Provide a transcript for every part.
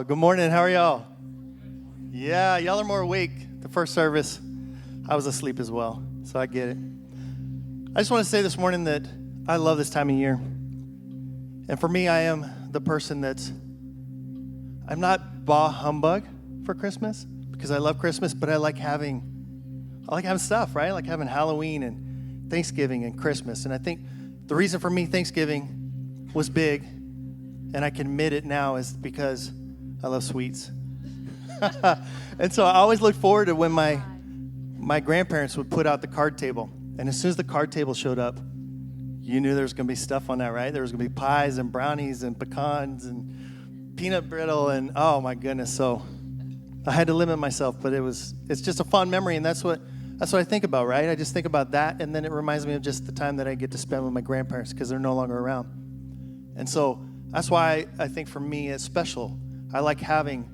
Good morning. How are y'all? Yeah, y'all are more awake. The first service, I was asleep as well, so I get it. I just want to say this morning that I love this time of year. And for me, I am the person I'm not bah humbug for Christmas because I love Christmas, but I like having stuff, right? I like having Halloween and Thanksgiving and Christmas. And I think the reason for me Thanksgiving was big, and I can admit it now, is because I love sweets. And so I always look forward to when my grandparents would put out the card table. And as soon as the card table showed up, you knew there was going to be stuff on that, right? There was going to be pies and brownies and pecans and peanut brittle and, oh my goodness. So I had to limit myself, but it's just a fun memory, and that's what I think about, right? I just think about that, and then it reminds me of just the time that I get to spend with my grandparents because they're no longer around. And so that's why I think for me it's special. I like having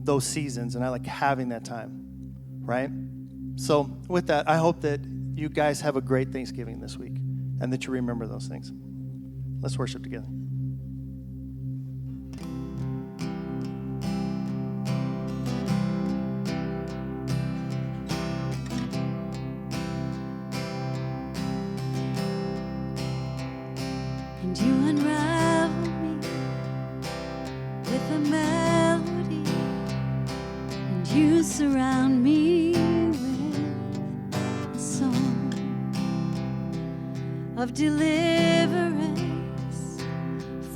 those seasons, and I like having that time, right? So with that, I hope that you guys have a great Thanksgiving this week and that you remember those things. Let's worship together. And you unravel me with a melody, and you surround me with a song of deliverance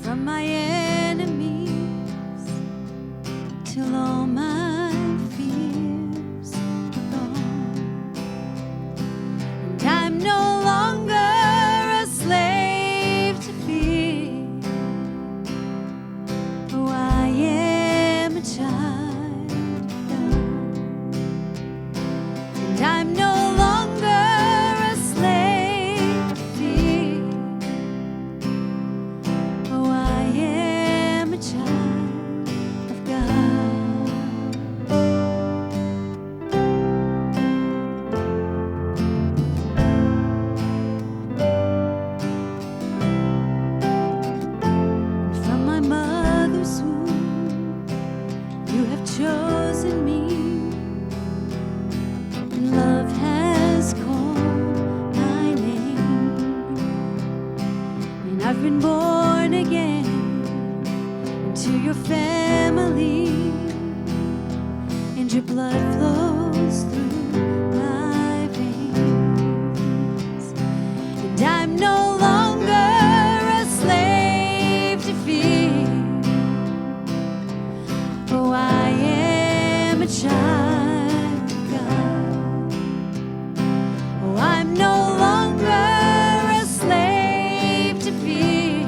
from my enemies till all my fears are gone. And I'm no longer a slave to fear. Oh, I am a child of God. And I'm no longer a slave to fear. Oh, I am a child of God. From my mother's womb, you have chosen me, and love has called my name, and I've been born again into your family, and your blood flows through my veins, and I'm no longer a slave to fear. Oh, I am a child of God. Oh, I'm no longer a slave to fear.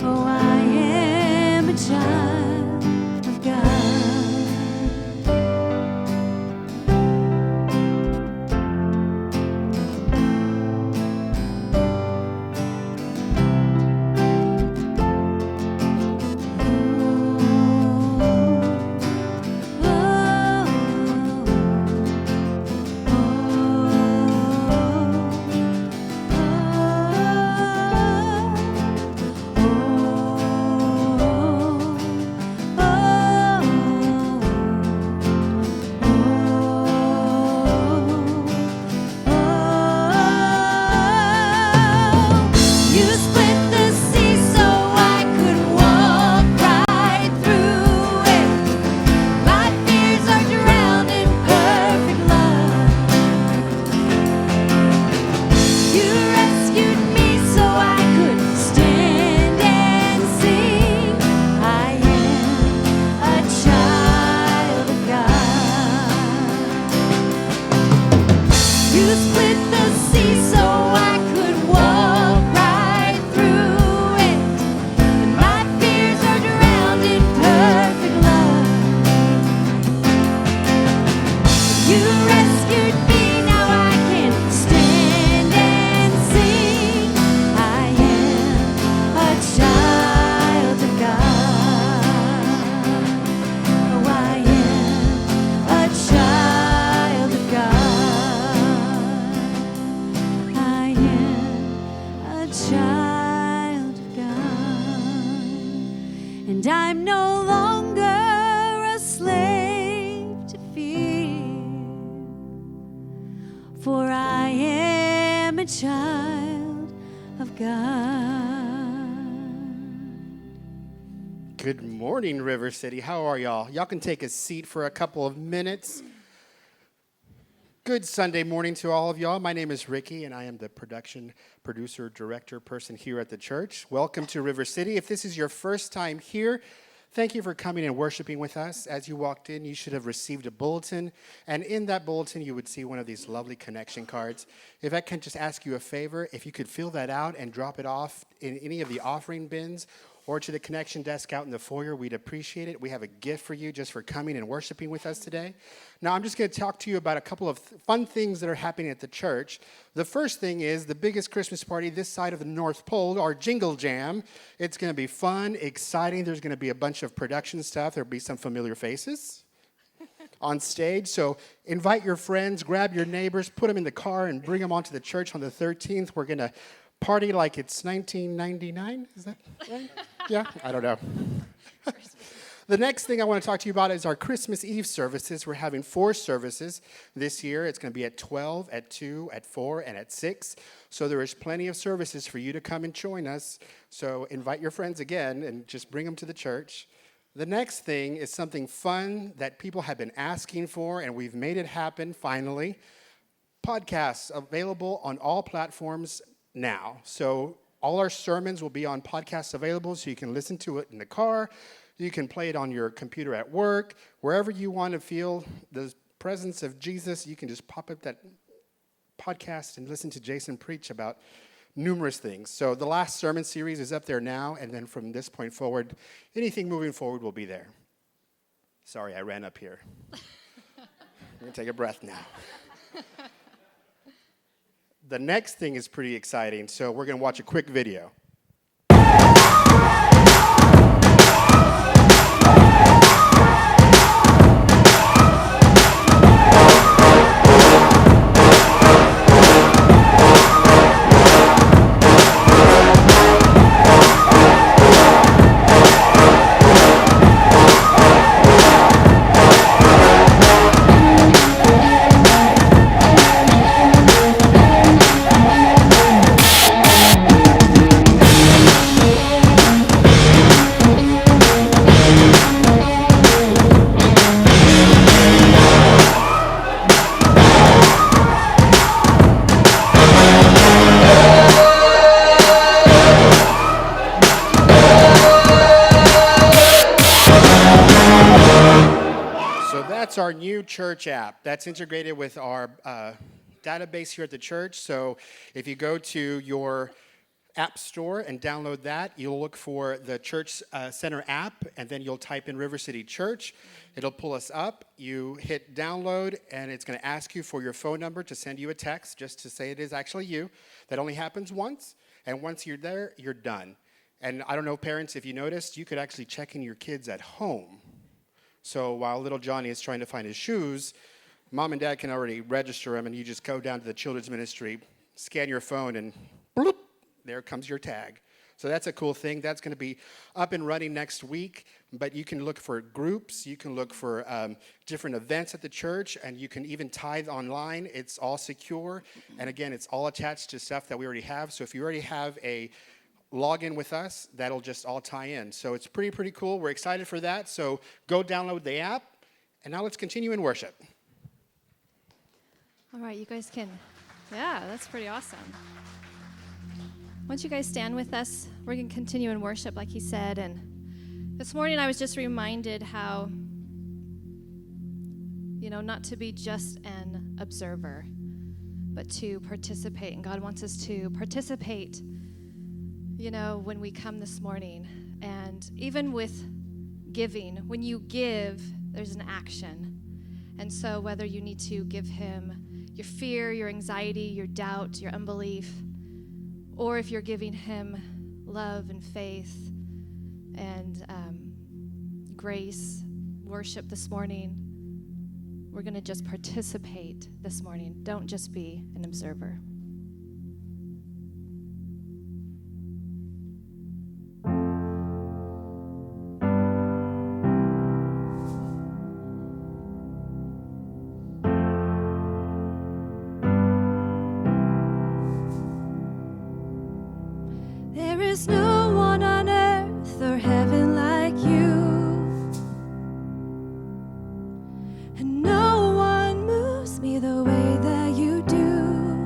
Oh, I am a child of God. and I'm no longer a slave to fear, for I am a child of God. Good morning, River City. How are y'all? Y'all can take a seat for a couple of minutes. Good Sunday morning to all of y'all. My name is Ricky, and I am the producer, director person here at the church. Welcome to River City. If this is your first time here, thank you for coming and worshiping with us. As you walked in, you should have received a bulletin, and in that bulletin, you would see one of these lovely connection cards. If I can just ask you a favor, if you could fill that out and drop it off in any of the offering bins or to the connection desk out in the foyer, we'd appreciate it. We have a gift for you just for coming and worshiping with us today. Now, I'm just going to talk to you about a couple of fun things that are happening at the church. The first thing is the biggest Christmas party this side of the North Pole, our Jingle Jam. It's going to be fun, exciting. There's going to be a bunch of production stuff. There'll be some familiar faces on stage. So invite your friends, grab your neighbors, put them in the car, and bring them onto the church on the 13th. We're going to party like it's 1999. Is that right? Yeah, I don't know. The next thing I want to talk to you about is our Christmas Eve services. We're having 4 services this year. It's going to be at 12, at 2, at 4, and at 6. So there is plenty of services for you to come and join us. So invite your friends again and just bring them to the church. The next thing is something fun that people have been asking for, and we've made it happen finally. Podcasts available on all platforms now. So all our sermons will be on podcasts available, so you can listen to it in the car. You can play it on your computer at work. Wherever you want to feel the presence of Jesus, you can just pop up that podcast and listen to Jason preach about numerous things. So the last sermon series is up there now, and then from this point forward, anything moving forward will be there. Sorry, I ran up here. I'm going to take a breath now. The next thing is pretty exciting, so we're going to watch a quick video. Our new church app that's integrated with our database here at the church. So if you go to your app store and download that, you'll look for the Church Center app, and then you'll type in River City Church. It'll pull us up. You hit download, and it's going to ask you for your phone number to send you a text just to say it is actually you. That only happens once, and once you're there, you're done. And I don't know, parents, if you noticed, you could actually check in your kids at home. So while little Johnny is trying to find his shoes, mom and dad can already register him, and you just go down to the children's ministry, scan your phone, and bloop, there comes your tag. So that's a cool thing. That's going to be up and running next week, but you can look for groups. You can look for different events at the church, and you can even tithe online. It's all secure, and again, it's all attached to stuff that we already have. So if you already have a log in with us, that'll just all tie in. So it's pretty cool. We're excited for that. So go download the app, and now let's continue in worship. All right, you guys can, yeah, that's pretty awesome. Why don't you guys stand with us? We're going to continue in worship, like he said. And this morning I was just reminded how, not to be just an observer, but to participate. And God wants us to participate when we come this morning. And even with giving, when you give, there's an action. And so whether you need to give him your fear, your anxiety, your doubt, your unbelief, or if you're giving him love and faith and grace, worship this morning, we're going to just participate this morning. Don't just be an observer. is no one on earth or heaven like you, and no one moves me the way that you do.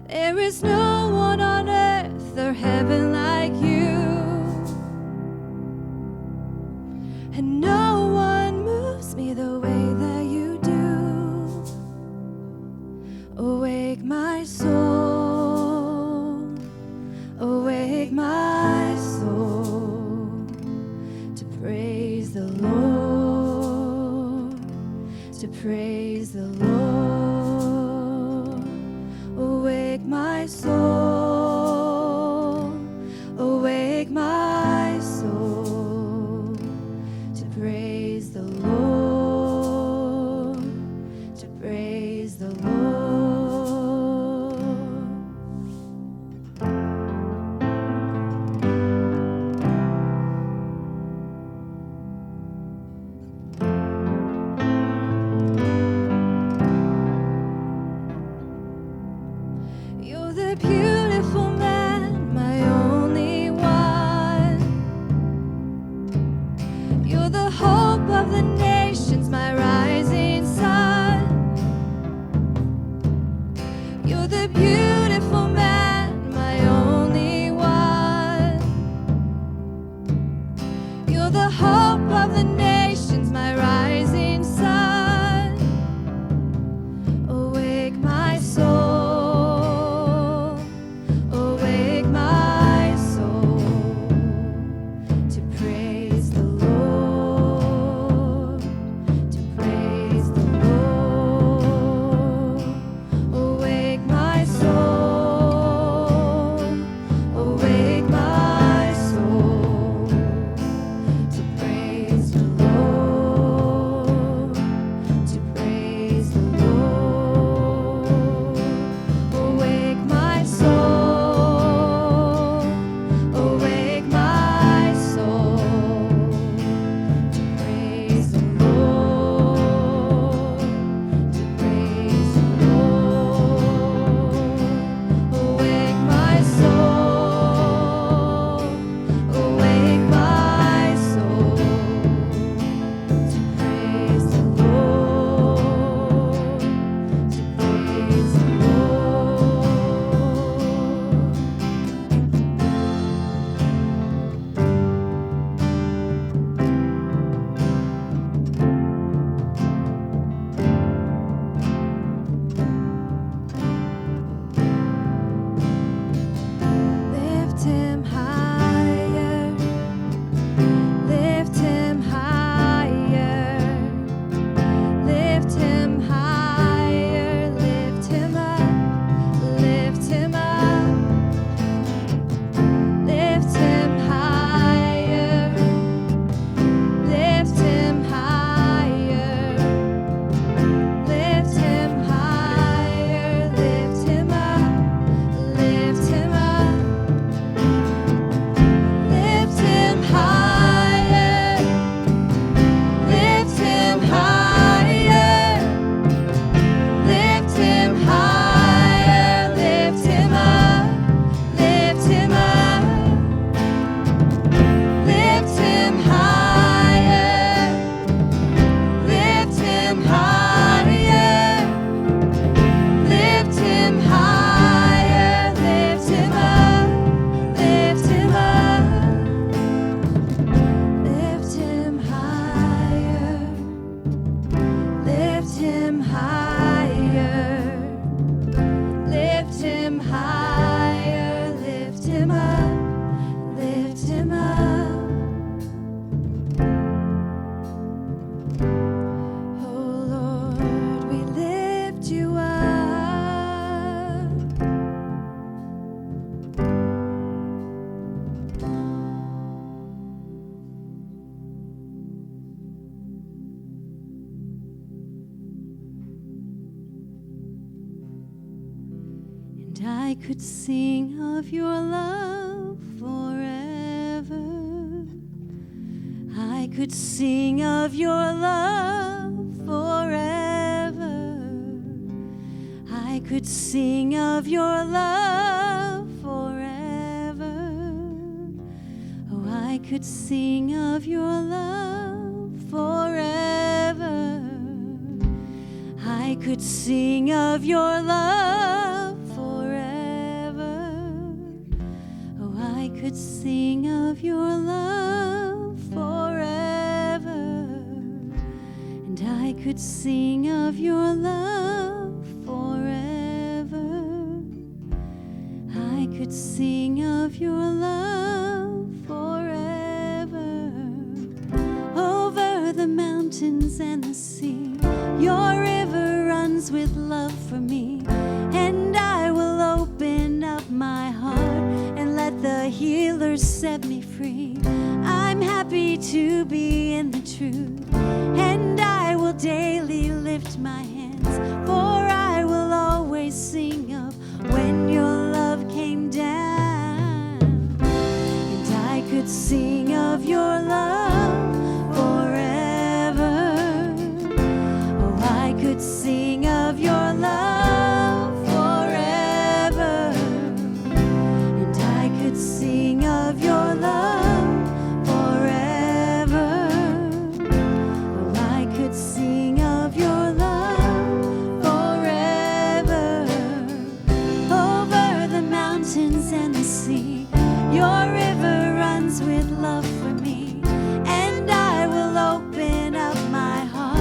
There is no one on earth or heaven like you, and no one moves me the way that you do. Awake my soul, awake my soul, to praise the Lord, to praise the Lord. Awake my soul, awake my soul, to praise the Lord, to praise the Lord. You're the beautiful man, my only one. You're the hope of the nations, my rising sun. You're the beautiful man, my only one. You're the hope of the nations, my rising sun. Awake my soul, awake my soul, to praise the Lord, to praise the Lord. Awake my soul, awake my soul, to praise the Lord, to praise the Lord. Awake my soul, awake my soul, to praise the Lord, to praise the Lord. Awake my soul, awake my soul, to praise the Lord, to praise the Lift him higher, lift him higher, lift him higher, lift him up, lift him up, lift him higher, lift him higher, lift him higher, lift him up, lift him up. Lift him higher, lift him higher, lift him higher, lift him up, lift him up, lift him higher, lift him higher, lift him higher, lift him up, lift him up. Lift him higher, lift him higher, lift him higher, lift him up, lift him up. Oh Lord, we lift you up. And I could sing of your love forever. I could sing of your love forever. I could sing of your love forever. could sing of your love forever. I could sing of your love forever. Oh, I could sing of your love forever. And I could sing of your love forever. I could sing of your love forever. Over the mountains and the sea, your river runs with love for me. And I will open up my heart and let the healer set me free. I'm happy to be in the truth, and I will daily lift my hands, for I will always sing of when your love came down. And I could sing of your love forever. Oh, I could sing of your love forever. And I could sing of your love forever. Oh, I could sing of your love forever. Over the mountains and the sea, your river runs with love for me. And I will open up my heart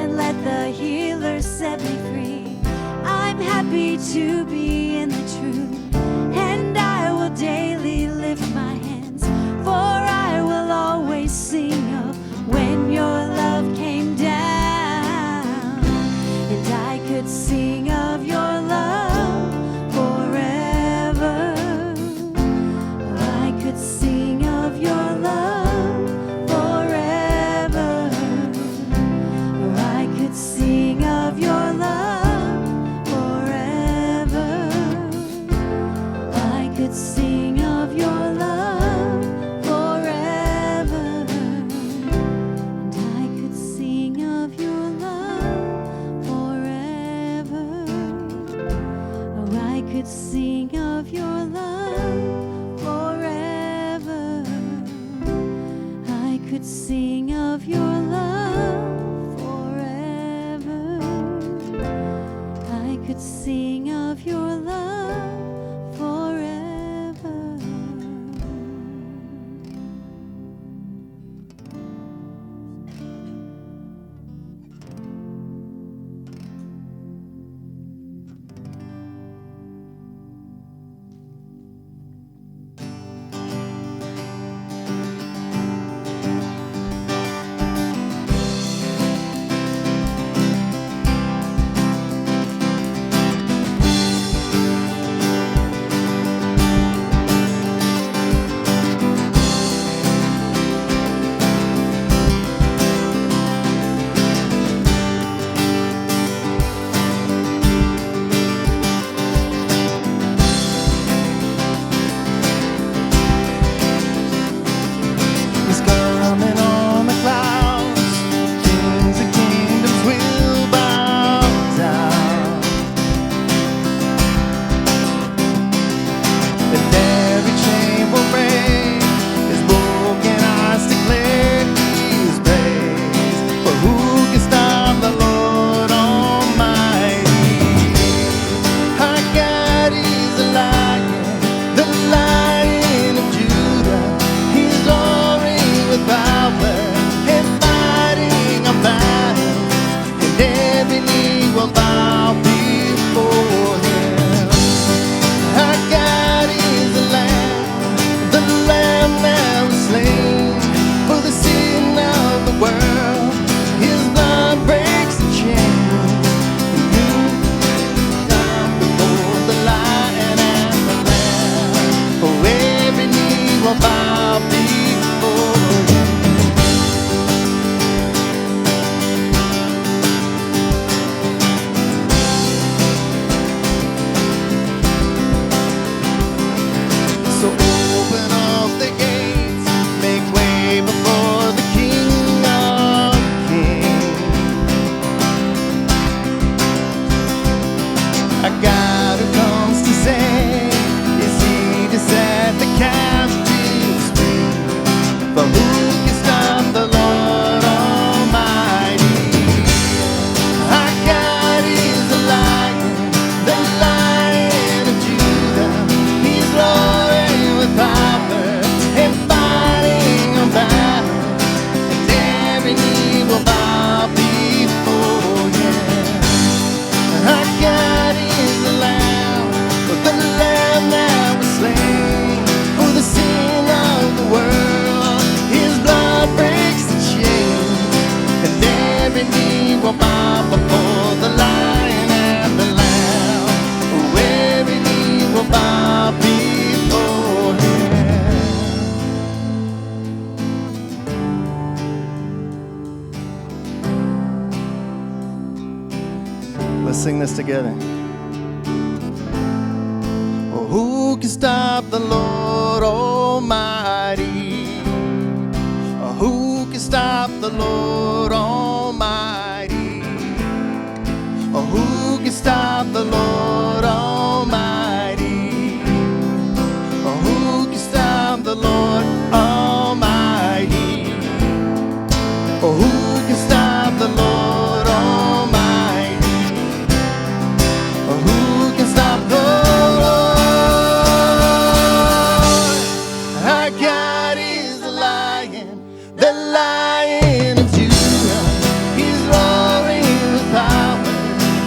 and let the healer set me free. I'm happy to be in the truth, and I will daily lift my hands, for I will always sing of when your love came down. And I could sing of your love forever. I could sing of your love forever. I could sing of your love forever. I could sing of your love forever. And I could sing of your love forever. Oh, I could sing of your love forever. I could sing of your love forever. I could sing of your love forever. sing this together. Oh, who can stop the Lord Almighty? Oh, who can stop the Lord Almighty? Oh, who can stop the Lord Almighty? Oh, who can stop the Lord Almighty? Oh, who can stop the Lord Almighty? Oh, who can stop the Lord? Our God is the Lion of Judah. He's roaring with power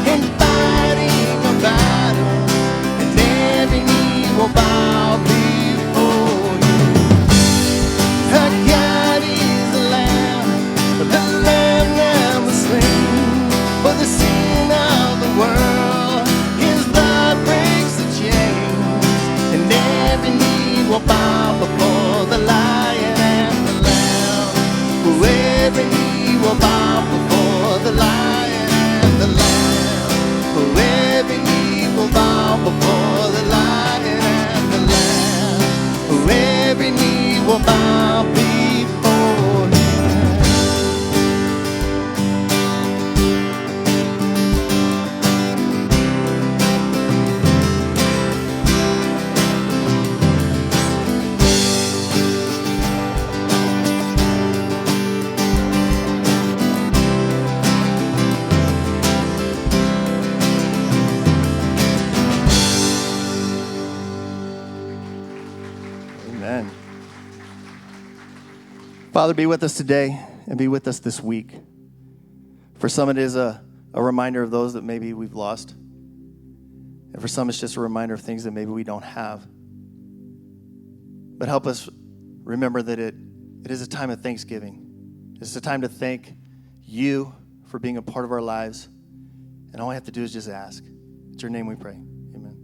and fighting a battle, and every knee will bow before you. Our God is the Lamb that was slain for the sin of the world. His blood breaks the chains, and every knee will bow before the Lion and the Lamb. Oh, every knee will bow before the Lion and the Lamb. Oh, every knee will bow before the Lion and the Lamb. Oh, every knee will bow before Him. Amen. Father, be with us today and be with us this week. For some, it is a reminder of those that maybe we've lost. And for some, it's just a reminder of things that maybe we don't have. But help us remember that it is a time of thanksgiving. It's a time to thank you for being a part of our lives. And all we have to do is just ask. It's your name we pray. Amen.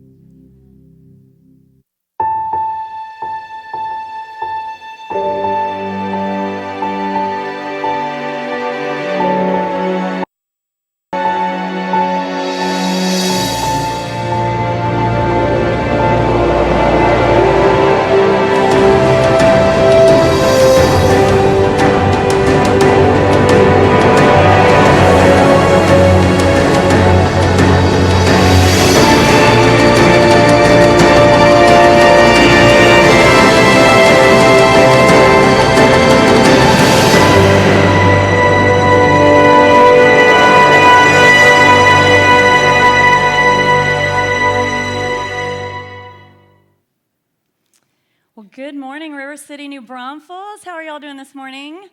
Well, good morning, River City, New Braunfels. How are y'all doing this morning?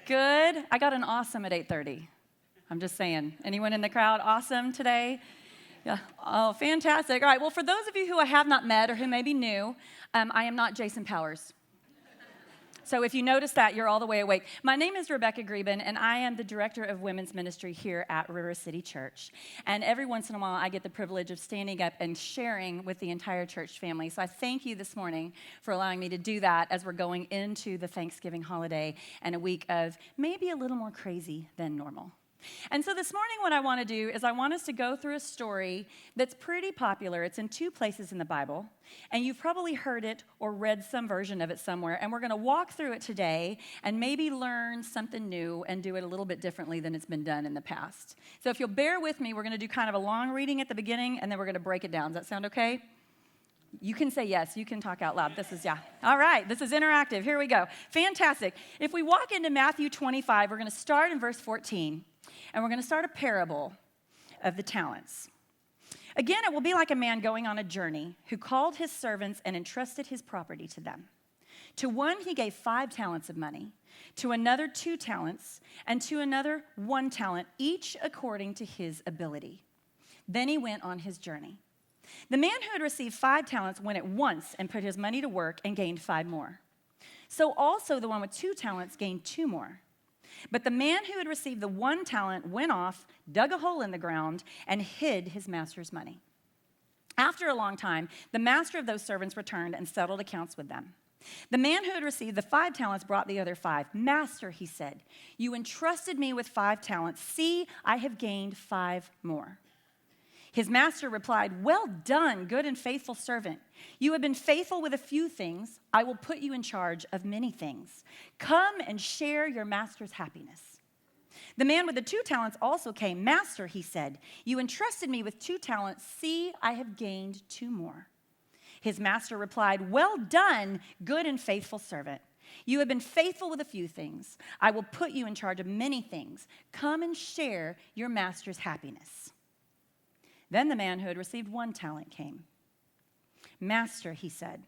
Good. I got an awesome at 8:30. I'm just saying. Anyone in the crowd awesome today? Yeah. Oh, fantastic. All right. Well, for those of you who I have not met or who may be new, I am not Jason Powers. So if you notice that, you're all the way awake. My name is Rebecca Greebon, and I am the Director of Women's Ministry here at River City Church. And every once in a while, I get the privilege of standing up and sharing with the entire church family. So I thank you this morning for allowing me to do that as we're going into the Thanksgiving holiday and a week of maybe a little more crazy than normal. And so this morning what I want to do is I want us to go through a story that's pretty popular. It's in 2 places in the Bible, and you've probably heard it or read some version of it somewhere, and we're going to walk through it today and maybe learn something new and do it a little bit differently than it's been done in the past. So if you'll bear with me, we're going to do kind of a long reading at the beginning, and then we're going to break it down. Does that sound okay? You can say yes. You can talk out loud. This is, yeah. All right. This is interactive. Here we go. Fantastic. If we walk into Matthew 25, we're going to start in verse 14. And we're going to start a parable of the talents. Again, it will be like a man going on a journey who called his servants and entrusted his property to them. To one he gave 5 talents of money, to another 2 talents, and to another 1 talent, each according to his ability. Then he went on his journey. The man who had received 5 talents went at once and put his money to work and gained 5 more. So also the one with 2 talents gained 2 more. But the man who had received the 1 talent went off, dug a hole in the ground, and hid his master's money. After a long time, the master of those servants returned and settled accounts with them. The man who had received the 5 talents brought the other 5. Master, he said, you entrusted me with 5 talents. See, I have gained 5 more. His master replied, "Well done, good and faithful servant. You have been faithful with a few things. I will put you in charge of many things. Come and share your master's happiness." The man with the 2 talents also came. "Master," he said, "you entrusted me with 2 talents. See, I have gained 2 more." His master replied, "Well done, good and faithful servant. You have been faithful with a few things. I will put you in charge of many things. Come and share your master's happiness." Then the man who had received 1 talent came. "Master," he said,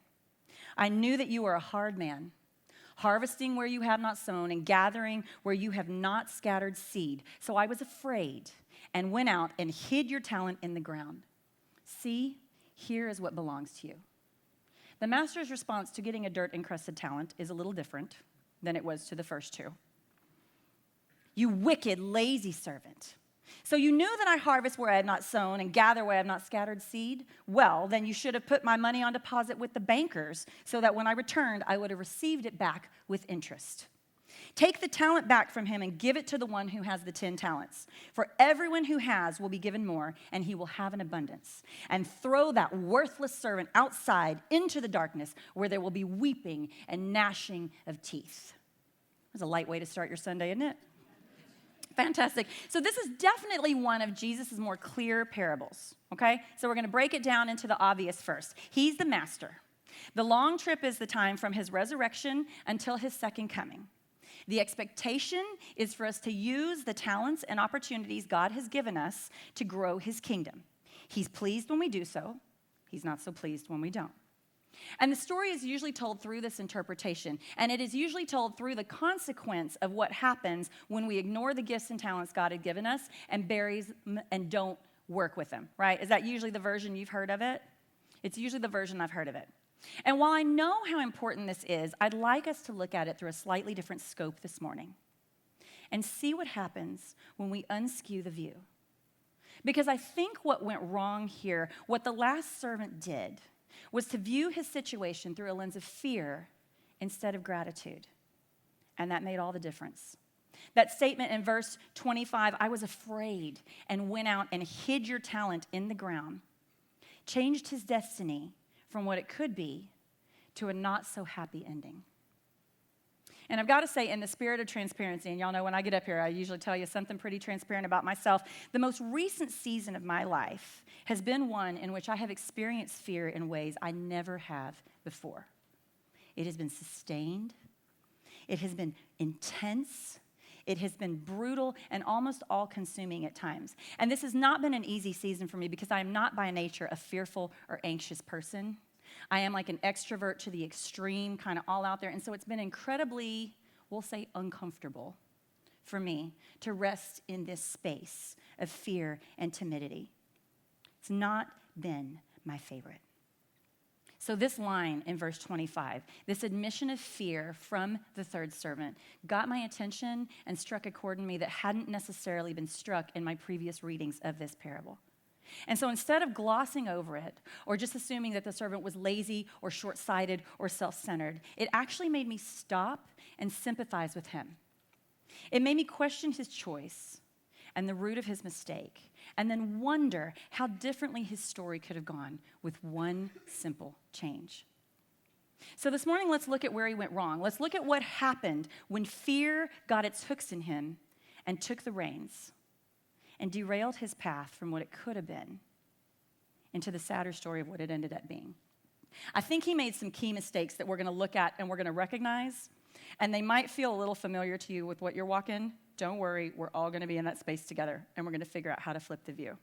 "I knew that you are a hard man, harvesting where you have not sown and gathering where you have not scattered seed. So I was afraid and went out and hid your talent in the ground. See, here is what belongs to you." The master's response to getting a dirt-encrusted talent is a little different than it was to the first 2. "You wicked, lazy servant. So you knew that I harvest where I have not sown and gather where I have not scattered seed? Well, then you should have put my money on deposit with the bankers so that when I returned, I would have received it back with interest. Take the talent back from him and give it to the one who has the 10 talents. For everyone who has will be given more, and he will have an abundance. And throw that worthless servant outside into the darkness where there will be weeping and gnashing of teeth." That's a light way to start your Sunday, isn't it? Fantastic. So this is definitely one of Jesus' more clear parables, okay? So we're going to break it down into the obvious first. He's the master. The long trip is the time from his resurrection until his second coming. The expectation is for us to use the talents and opportunities God has given us to grow his kingdom. He's pleased when we do so. He's not so pleased when we don't. And the story is usually told through this interpretation, and it is usually told through the consequence of what happens when we ignore the gifts and talents God had given us and buries and don't work with them, right? Is that usually the version you've heard of it? It's usually the version I've heard of it. And while I know how important this is, I'd like us to look at it through a slightly different scope this morning and see what happens when we unskew the view. Because I think what went wrong here, what the last servant did, was to view his situation through a lens of fear instead of gratitude. And that made all the difference. That statement in verse 25, "I was afraid and went out and hid your talent in the ground," changed his destiny from what it could be to a not so happy ending. And I've got to say, in the spirit of transparency, and y'all know when I get up here, I usually tell you something pretty transparent about myself. The most recent season of my life has been one in which I have experienced fear in ways I never have before. It has been sustained. It has been intense. It has been brutal and almost all-consuming at times. And this has not been an easy season for me because I am not by nature a fearful or anxious person. I am like an extrovert to the extreme, kind of all out there. And so it's been incredibly, we'll say, uncomfortable for me to rest in this space of fear and timidity. It's not been my favorite. So this line in verse 25, this admission of fear from the third servant, got my attention and struck a chord in me that hadn't necessarily been struck in my previous readings of this parable. And so instead of glossing over it or just assuming that the servant was lazy or short-sighted or self-centered, it actually made me stop and sympathize with him. It made me question his choice and the root of his mistake, and then wonder how differently his story could have gone with one simple change. So this morning, let's look at where he went wrong. Let's look at what happened when fear got its hooks in him and took the reins and derailed his path from what it could have been into the sadder story of what it ended up being. I think he made some key mistakes that we're going to look at and we're going to recognize, and they might feel a little familiar to you with what you're walking. Don't worry, we're all going to be in that space together, and we're going to figure out how to flip the view.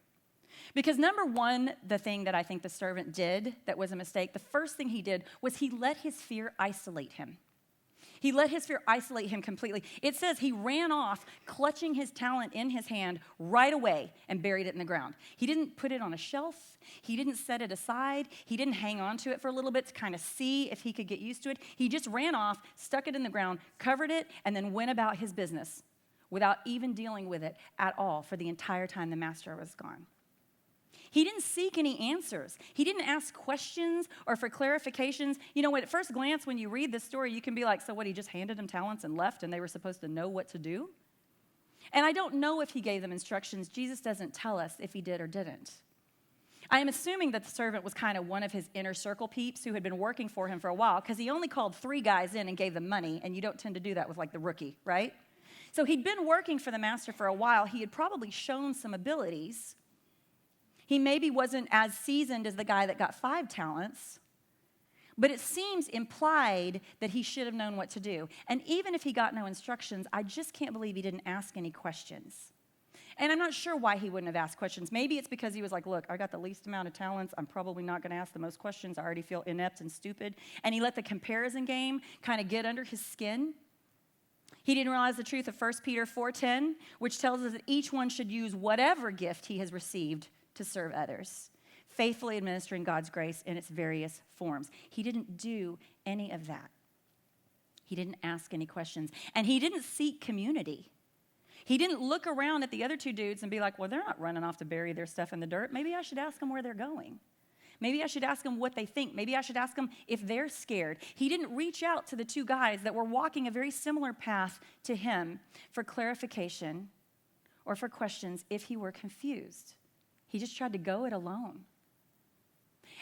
Because number one, the thing that I think the servant did that was a mistake, the first thing he did was he let his fear isolate him. He let his fear isolate him completely. It says he ran off, clutching his talent in his hand right away and buried it in the ground. He didn't put it on a shelf. He didn't set it aside. He didn't hang on to it for a little bit to kind of see if he could get used to it. He just ran off, stuck it in the ground, covered it, and then went about his business without even dealing with it at all for the entire time the master was gone. He didn't seek any answers. He didn't ask questions or for clarifications. You know, at first glance, when you read this story, you can be like, so what, he just handed them talents and left and they were supposed to know what to do? And I don't know if he gave them instructions. Jesus doesn't tell us if he did or didn't. I am assuming that the servant was kind of one of his inner circle peeps who had been working for him for a while, because he only called 3 guys in and gave them money, and you don't tend to do that with like the rookie, right? So he'd been working for the master for a while. He had probably shown some abilities. He maybe wasn't as seasoned as the guy that got 5 talents, but it seems implied that he should have known what to do. And even if he got no instructions, I just can't believe he didn't ask any questions. And I'm not sure why he wouldn't have asked questions. Maybe it's because he was like, look, I got the least amount of talents. I'm probably not going to ask the most questions. I already feel inept and stupid. And he let the comparison game kind of get under his skin. He didn't realize the truth of 1 Peter 4:10, which tells us that each one should use whatever gift he has received to serve others, faithfully administering God's grace in its various forms. He didn't do any of that. He didn't ask any questions. And he didn't seek community. He didn't look around at the other 2 dudes and be like, well, they're not running off to bury their stuff in the dirt. Maybe I should ask them where they're going. Maybe I should ask them what they think. Maybe I should ask them if they're scared. He didn't reach out to the 2 guys that were walking a very similar path to him for clarification or for questions if he were confused. He just tried to go it alone.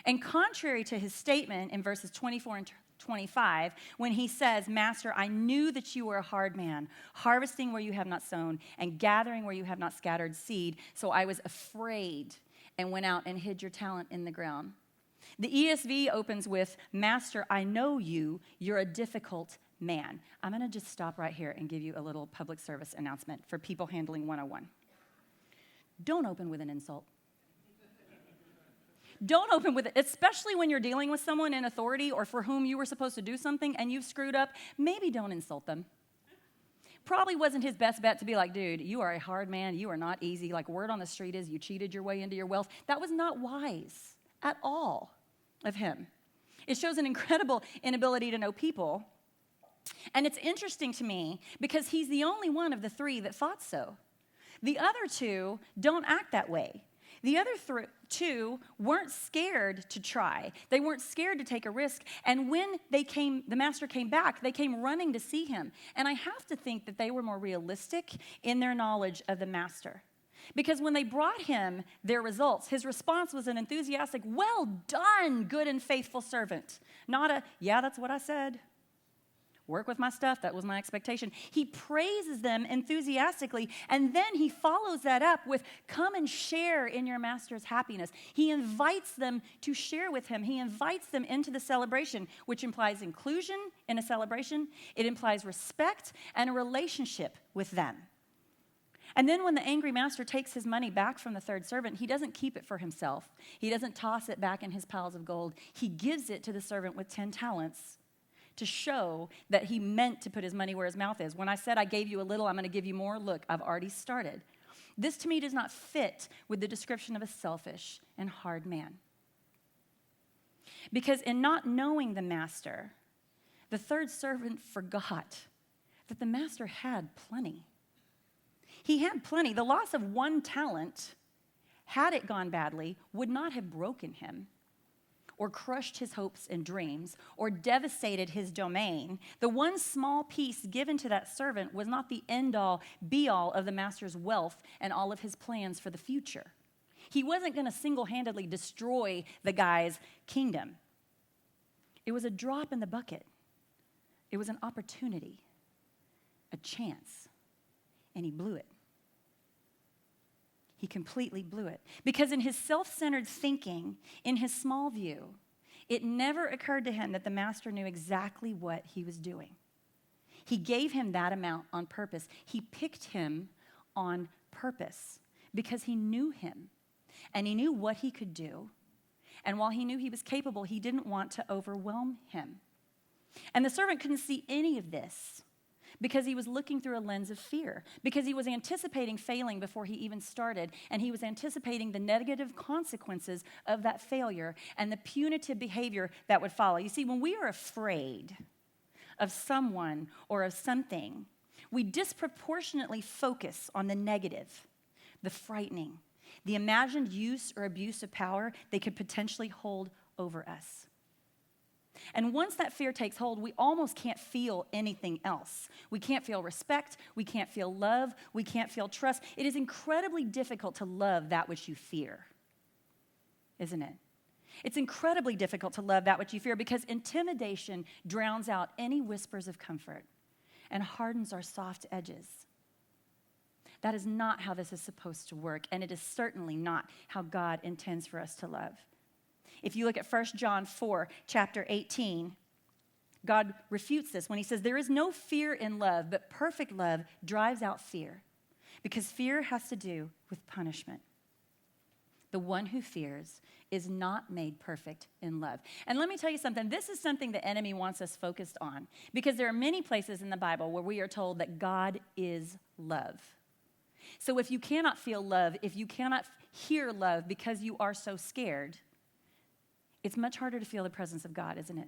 And contrary to his statement in verses 24 and 25, when he says, Master, I knew that you were a hard man, harvesting where you have not sown and gathering where you have not scattered seed, so I was afraid and went out and hid your talent in the ground. The ESV opens with, Master, I know you, you're a difficult man. I'm going to just stop right here and give you a little public service announcement for people handling 101. Don't open with an insult. Don't open with it, especially when you're dealing with someone in authority or for whom you were supposed to do something and you've screwed up. Maybe don't insult them. Probably wasn't his best bet to be like, dude, you are a hard man. You are not easy. Like word on the street is you cheated your way into your wealth. That was not wise at all of him. It shows an incredible inability to know people. And it's interesting to me because he's the only one of the 3 that thought so. The other 2 don't act that way. The other 2 weren't scared to try. They weren't scared to take a risk. And when the master came back, they came running to see him. And I have to think that they were more realistic in their knowledge of the master. Because when they brought him their results, his response was an enthusiastic, well done, good and faithful servant. Not a, yeah, that's what I said. Work with my stuff. That was my expectation. He praises them enthusiastically, and then he follows that up with, come and share in your master's happiness. He invites them to share with him. He invites them into the celebration, which implies inclusion in a celebration. It implies respect and a relationship with them. And then when the angry master takes his money back from the 3rd servant, he doesn't keep it for himself. He doesn't toss it back in his piles of gold. He gives it to the servant with 10 talents. To show that he meant to put his money where his mouth is. When I said I gave you a little, I'm going to give you more. Look, I've already started. This to me does not fit with the description of a selfish and hard man. Because in not knowing the master, the 3rd servant forgot that the master had plenty. He had plenty. The loss of 1 talent, had it gone badly, would not have broken him, or crushed his hopes and dreams, or devastated his domain. The 1 small piece given to that servant was not the end-all, be-all of the master's wealth and all of his plans for the future. He wasn't going to single-handedly destroy the guy's kingdom. It was a drop in the bucket. It was an opportunity, a chance, and he blew it. He completely blew it. Because in his self-centered thinking, in his small view, it never occurred to him that the master knew exactly what he was doing. He gave him that amount on purpose. He picked him on purpose because he knew him and he knew what he could do. And while he knew he was capable, he didn't want to overwhelm him. And the servant couldn't see any of this because he was looking through a lens of fear, because he was anticipating failing before he even started, and he was anticipating the negative consequences of that failure and the punitive behavior that would follow. You see, when we are afraid of someone or of something, we disproportionately focus on the negative, the frightening, the imagined use or abuse of power they could potentially hold over us. And once that fear takes hold, we almost can't feel anything else. We can't feel respect. We can't feel love. We can't feel trust. It is incredibly difficult to love that which you fear. isn't it? It's incredibly difficult to love that which you fear because intimidation drowns out any whispers of comfort and hardens our soft edges. That is not how this is supposed to work, and it is certainly not how God intends for us to love. If you look at 1 John 4, chapter 18, God refutes this when he says, there is no fear in love, but perfect love drives out fear, because fear has to do with punishment. The one who fears is not made perfect in love. And let me tell you something. This is something the enemy wants us focused on, because there are many places in the Bible where we are told that God is love. So if you cannot feel love, if you cannot hear love because you are so scared, it's much harder to feel the presence of God, isn't it?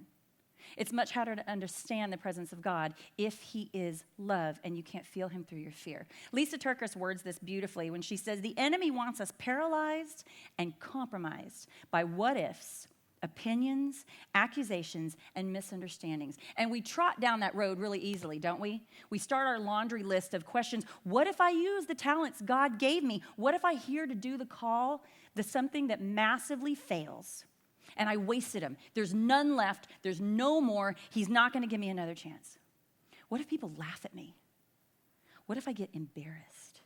It's much harder to understand the presence of God if he is love and you can't feel him through your fear. Lisa Turkis words this beautifully when she says, the enemy wants us paralyzed and compromised by what-ifs, opinions, accusations, and misunderstandings. And we trot down that road really easily, don't we? We start our laundry list of questions. What if I use the talents God gave me? What if I hear to do the call, the something that massively fails? And I wasted him. There's none left. There's no more. He's not going to give me another chance. What if people laugh at me? What if I get embarrassed?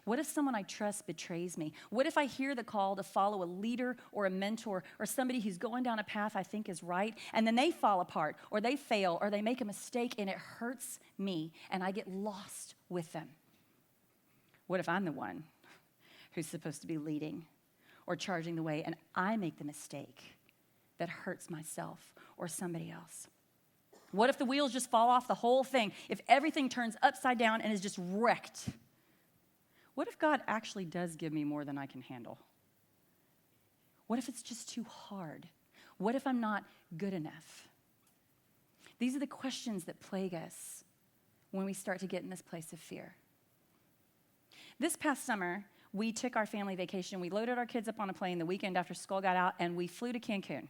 What if someone I trust betrays me? What if I hear the call to follow a leader or a mentor or somebody who's going down a path I think is right, and then they fall apart or they fail or they make a mistake and it hurts me and I get lost with them? What if I'm the one who's supposed to be leading or charging the way, and I make the mistake that hurts myself or somebody else? What if the wheels just fall off the whole thing? If everything turns upside down and is just wrecked? What if God actually does give me more than I can handle? What if it's just too hard? What if I'm not good enough? These are the questions that plague us when we start to get in this place of fear. This past summer, we took our family vacation. We loaded our kids up on a plane the weekend after school got out, and we flew to Cancun.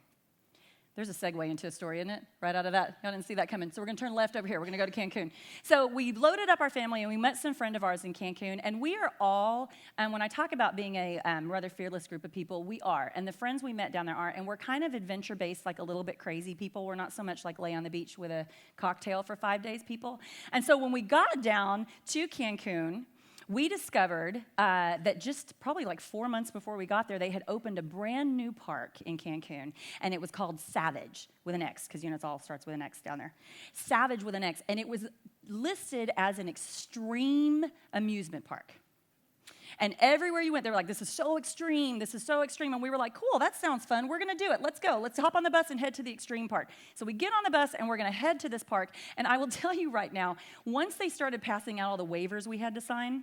There's a segue into a story, isn't it? Right out of that. Y'all didn't see that coming. So we're going to turn left over here. We're going to go to Cancun. So we loaded up our family, and we met some friend of ours in Cancun. And we are all, and when I talk about being a rather fearless group of people, we are. And the friends we met down there are. And we're kind of adventure-based, like a little bit crazy people. We're not so much like lay on the beach with a cocktail for 5 days people. And so when we got down to Cancun, we discovered that just probably like 4 months before we got there, they had opened a brand new park in Cancun, and it was called Savage with an X, because, you know, it all starts with an X down there. Savage with an X, and it was listed as an extreme amusement park. And everywhere you went, they were like, this is so extreme, this is so extreme. And we were like, cool, that sounds fun. We're going to do it. Let's go. Let's hop on the bus and head to the extreme park. So we get on the bus, and we're going to head to this park. And I will tell you right now, once they started passing out all the waivers we had to sign,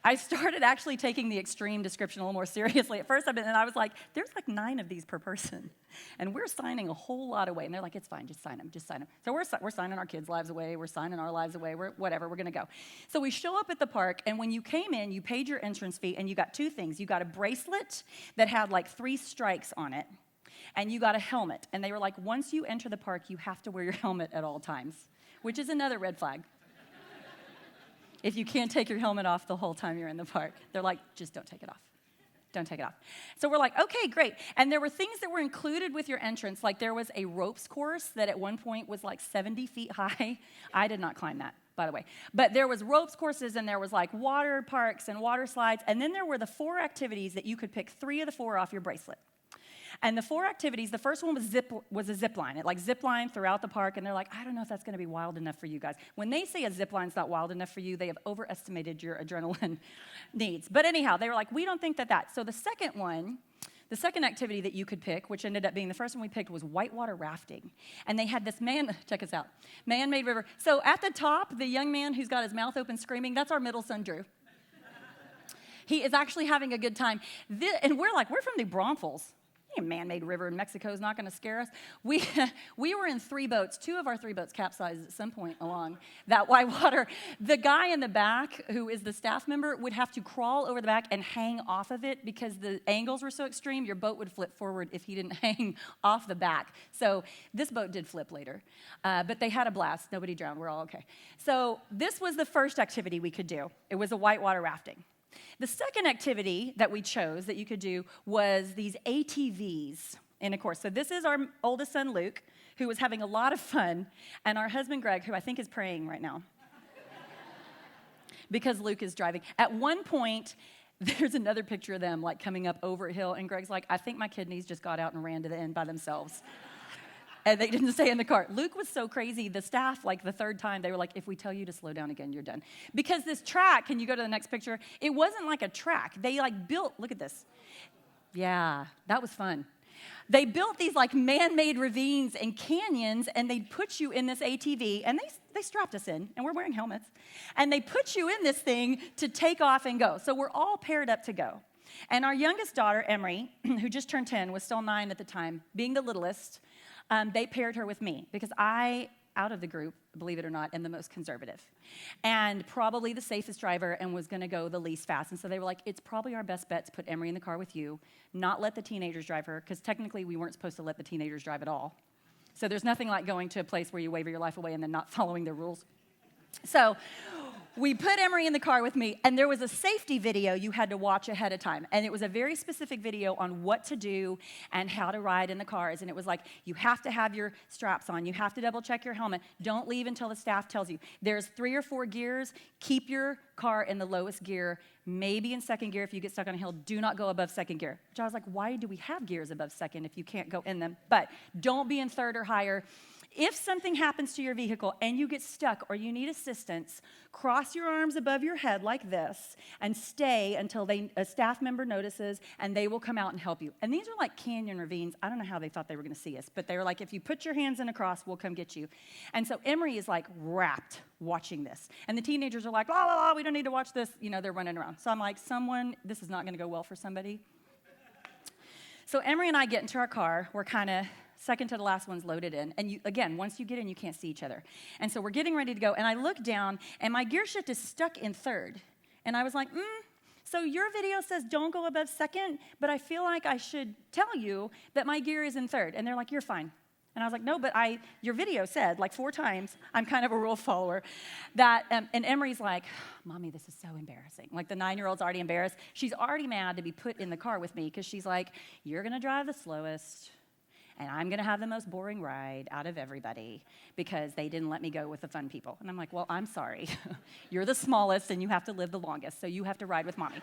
I started actually taking the extreme description a little more seriously. At first, and I was like, there's like 9 of these per person, and we're signing a whole lot away. And they're like, it's fine, just sign them, just sign them. So we're signing our kids' lives away, we're signing our lives away, we're going to go. So we show up at the park, and when you came in, you paid your entrance fee, and you got 2 things. You got a bracelet that had like 3 strikes on it, and you got a helmet. And they were like, once you enter the park, you have to wear your helmet at all times, which is another red flag. If you can't take your helmet off the whole time you're in the park. They're like, just don't take it off. Don't take it off. So we're like, okay, great. And there were things that were included with your entrance, like there was a ropes course that at one point was like 70 feet high. I did not climb that, by the way. But there was ropes courses, and there was like water parks and water slides. And then there were the 4 activities that you could pick 3 of the 4 off your bracelet. And the 4 activities, the first one was a zip line. It like zip line throughout the park, and they're like, I don't know if that's going to be wild enough for you guys. When they say a zip line's not wild enough for you, they have overestimated your adrenaline needs. But anyhow, they were like, we don't think that. So the second activity that you could pick, which ended up being the first one we picked, was whitewater rafting. And they had this check us out, man-made river. So at the top, the young man who's got his mouth open screaming, that's our middle son, Drew. He is actually having a good time. And we're from the Braunfels. A man-made river in Mexico is not going to scare us. We were in 3 boats. 2 of our 3 boats capsized at some point along that whitewater. The guy in the back, who is the staff member, would have to crawl over the back and hang off of it because the angles were so extreme, your boat would flip forward if he didn't hang off the back. So this boat did flip later. But they had a blast. Nobody drowned. We're all okay. So this was the first activity we could do. It was a whitewater rafting. The second activity that we chose that you could do was these ATVs in a course. So this is our oldest son, Luke, who was having a lot of fun, and our husband, Greg, who I think is praying right now because Luke is driving. At one point, there's another picture of them like coming up over a hill, and Greg's like, I think my kidneys just got out and ran to the end by themselves. And they didn't stay in the car. Luke was so crazy. The staff, like the third time, they were like, if we tell you to slow down again, you're done. Because this track, can you go to the next picture? It wasn't like a track. They like built, look at this. Yeah, that was fun. They built these like man-made ravines and canyons, and they'd put you in this ATV, and they strapped us in, and we're wearing helmets. And they put you in this thing to take off and go. So we're all paired up to go. And our youngest daughter, Emery, who just turned 10, was still 9 at the time, being the littlest, they paired her with me because I, out of the group, believe it or not, am the most conservative and probably the safest driver and was going to go the least fast. And so they were like, it's probably our best bet to put Emery in the car with you, not let the teenagers drive her, because technically we weren't supposed to let the teenagers drive at all. So there's nothing like going to a place where you waver your life away and then not following the rules. So we put Emery in the car with me, and there was a safety video you had to watch ahead of time. And it was a very specific video on what to do and how to ride in the cars. And it was like, you have to have your straps on. You have to double check your helmet. Don't leave until the staff tells you. There's 3 or 4 gears. Keep your car in the lowest gear, maybe in second gear if you get stuck on a hill. Do not go above second gear. Which I was like, why do we have gears above second if you can't go in them? But don't be in third or higher. If something happens to your vehicle and you get stuck or you need assistance, cross your arms above your head like this and stay until a staff member notices, and they will come out and help you. And these are like canyon ravines. I don't know how they thought they were going to see us, but they were like, if you put your hands in a cross, we'll come get you. And so Emery is like rapt watching this. And the teenagers are like, la, la, la, we don't need to watch this. You know, they're running around. So I'm like, this is not going to go well for somebody. So Emery and I get into our car. We're kind of second to the last one's loaded in. And again, once you get in, you can't see each other. And so we're getting ready to go. And I look down, and my gear shift is stuck in third. And I was like, so your video says don't go above second, but I feel like I should tell you that my gear is in third. And they're like, you're fine. And I was like, no, but your video said like 4 times, I'm kind of a rule follower, that, and Emery's like, Mommy, this is so embarrassing. Like the 9-year-old's already embarrassed. She's already mad to be put in the car with me because she's like, you're going to drive the slowest, and I'm going to have the most boring ride out of everybody because they didn't let me go with the fun people. And I'm like, well, I'm sorry. You're the smallest, and you have to live the longest, so you have to ride with Mommy.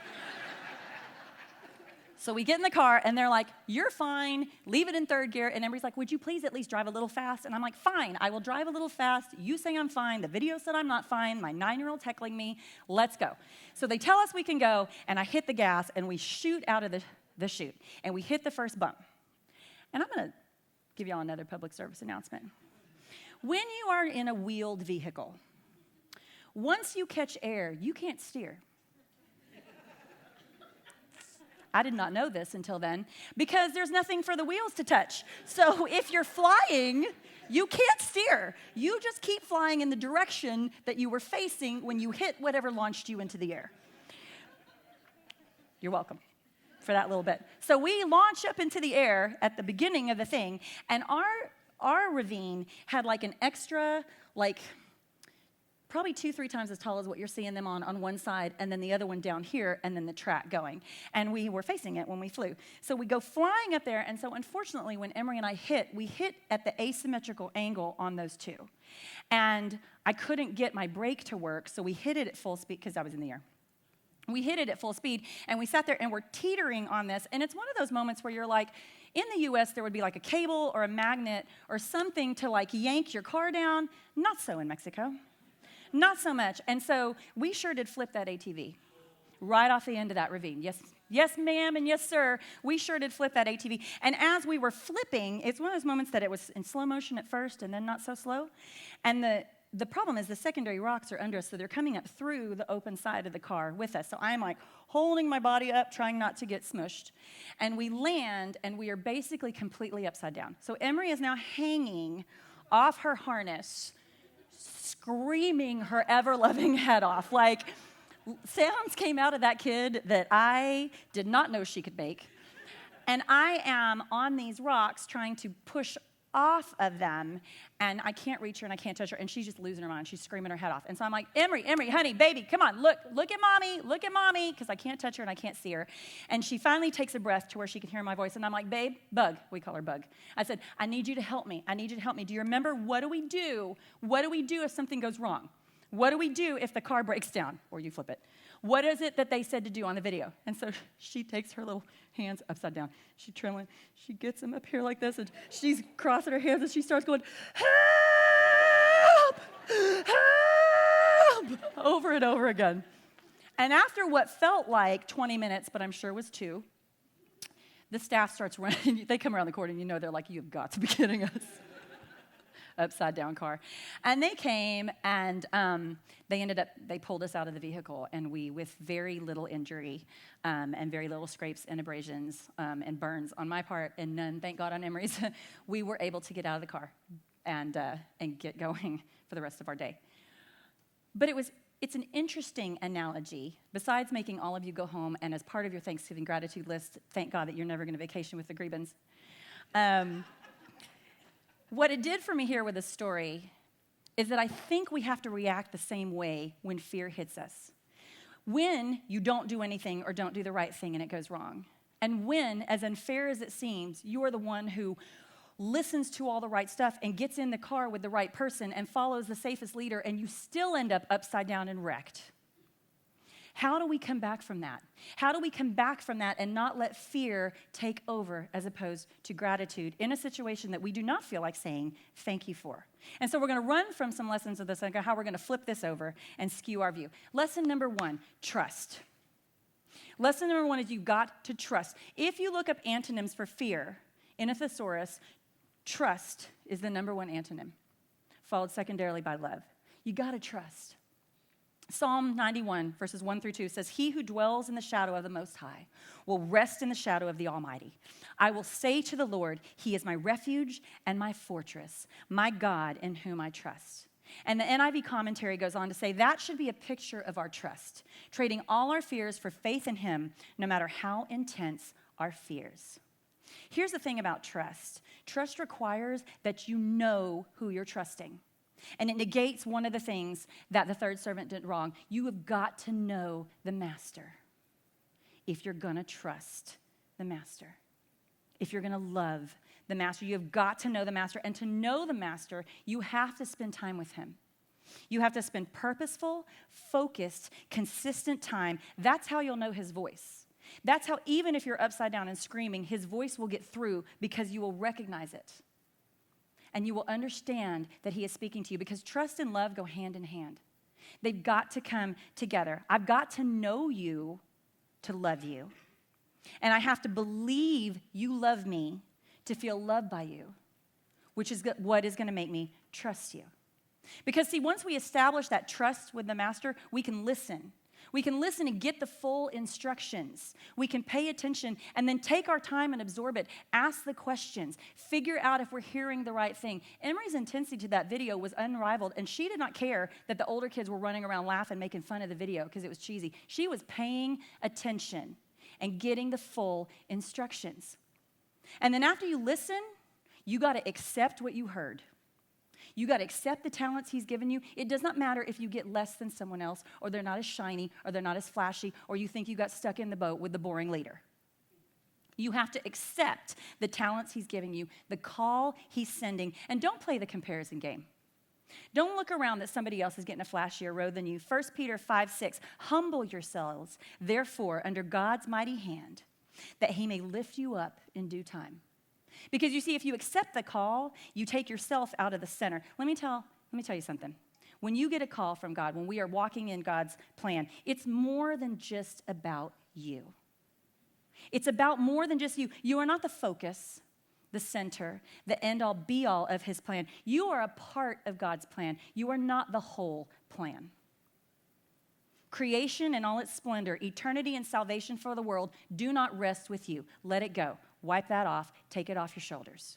So we get in the car, and they're like, you're fine. Leave it in third gear. And Emery's like, would you please at least drive a little fast? And I'm like, fine. I will drive a little fast. You say I'm fine. The video said I'm not fine. My 9-year-old's heckling me. Let's go. So they tell us we can go, and I hit the gas, and we shoot out of the chute. And we hit the first bump. And I'm going to give y'all another public service announcement. When you are in a wheeled vehicle, once you catch air, you can't steer. I did not know this until then because there's nothing for the wheels to touch. So if you're flying, you can't steer. You just keep flying in the direction that you were facing when you hit whatever launched you into the air. You're welcome for that little bit. So we launch up into the air at the beginning of the thing, and our ravine had like an extra, like probably 2-3 times as tall as what you're seeing them on one side, and then the other one down here, and then the track going. And we were facing it when we flew. So we go flying up there, and so unfortunately, when Emery and I we hit at the asymmetrical angle on those 2. And I couldn't get my brake to work, so we hit it at full speed, because I was in the air. We hit it at full speed, and we sat there, and we're teetering on this, and it's one of those moments where you're like, in the U.S., there would be like a cable or a magnet or something to like yank your car down. Not so in Mexico. Not so much. And so we sure did flip that ATV right off the end of that ravine. Yes, ma'am, and yes, sir. We sure did flip that ATV. And as we were flipping, it's one of those moments that it was in slow motion at first and then not so slow. And the problem is the secondary rocks are under us, so they're coming up through the open side of the car with us. So I'm like holding my body up, trying not to get smushed. And we land, and we are basically completely upside down. So Emery is now hanging off her harness, screaming her ever-loving head off. Like, sounds came out of that kid that I did not know she could make. And I am on these rocks trying to push off of them, and I can't reach her and I can't touch her, and she's just losing her mind. She's screaming her head off. And so I'm like, Emery, honey, baby, come on, look at mommy, because I can't touch her and I can't see her. And she finally takes a breath to where she can hear my voice, and I'm like, babe, Bug, we call her Bug. I said, I need you to help me. Do you remember what do we do? What do we do if something goes wrong? What do we do if the car breaks down or you flip it? What is it that they said to do on the video? And so she takes her little hands upside down. She's trembling. She gets them up here like this, and she's crossing her hands, and she starts going, help, help, over and over again. And after what felt like 20 minutes, but I'm sure was 2, the staff starts running. They come around the corner, and you know they're like, you've got to be kidding us. Upside down car. And they came, and they pulled us out of the vehicle, and we, with very little injury and very little scrapes and abrasions and burns on my part, and none, thank God, on Emery's, we were able to get out of the car and get going for the rest of our day. But it's an interesting analogy. Besides making all of you go home, and as part of your Thanksgiving gratitude list, thank God that you're never going to vacation with the Greebons. What it did for me here with this story is that I think we have to react the same way when fear hits us. When you don't do anything or don't do the right thing and it goes wrong. And when, as unfair as it seems, you are the one who listens to all the right stuff and gets in the car with the right person and follows the safest leader, and you still end up upside down and wrecked. How do we come back from that? How do we come back from that and not let fear take over as opposed to gratitude in a situation that we do not feel like saying thank you for? And so we're going to run from some lessons of this and how we're going to flip this over and skew our view. Lesson number 1, trust. Lesson number 1 is you've got to trust. If you look up antonyms for fear in a thesaurus, trust is the number 1 antonym, followed secondarily by love. You got to trust. Psalm 91, verses 1 through 2 says, he who dwells in the shadow of the Most High will rest in the shadow of the Almighty. I will say to the Lord, he is my refuge and my fortress, my God in whom I trust. And the NIV commentary goes on to say that should be a picture of our trust, trading all our fears for faith in him, no matter how intense our fears. Here's the thing about trust. Trust requires that you know who you're trusting. And it negates one of the things that the third servant did wrong. You have got to know the master if you're going to trust the master. If you're going to love the master, you have got to know the master. And to know the master, you have to spend time with him. You have to spend purposeful, focused, consistent time. That's how you'll know his voice. That's how, even if you're upside down and screaming, his voice will get through because you will recognize it. And you will understand that he is speaking to you, because trust and love go hand in hand. They've got to come together. I've got to know you to love you. And I have to believe you love me to feel loved by you, which is what is going to make me trust you. Because, see, once we establish that trust with the master, we can listen. We can listen and get the full instructions. We can pay attention and then take our time and absorb it. Ask the questions. Figure out if we're hearing the right thing. Emery's intensity to that video was unrivaled, and she did not care that the older kids were running around laughing, making fun of the video because it was cheesy. She was paying attention and getting the full instructions. And then after you listen, you got to accept what you heard. You got to accept the talents he's given you. It does not matter if you get less than someone else, or they're not as shiny, or they're not as flashy, or you think you got stuck in the boat with the boring leader. You have to accept the talents he's giving you, the call he's sending, and don't play the comparison game. Don't look around that somebody else is getting a flashier road than you. 1 Peter 5:6, humble yourselves, therefore, under God's mighty hand, that he may lift you up in due time. Because you see, if you accept the call, you take yourself out of the center. Let me tell you something. When you get a call from God, when we are walking in God's plan, it's more than just about you. It's about more than just you. You are not the focus, the center, the end-all, be-all of his plan. You are a part of God's plan. You are not the whole plan. Creation in all its splendor, eternity and salvation for the world do not rest with you. Let it go. Wipe that off. Take it off your shoulders.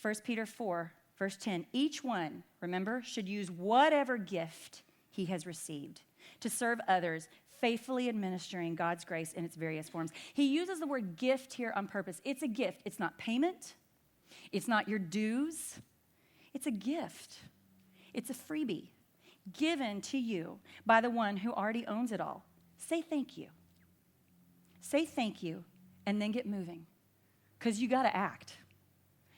1 Peter 4, verse 10, each one, remember, should use whatever gift he has received to serve others, faithfully administering God's grace in its various forms. He uses the word gift here on purpose. It's a gift. It's not payment. It's not your dues. It's a gift. It's a freebie given to you by the one who already owns it all. Say thank you. Say thank you, and then get moving. Because you got to act.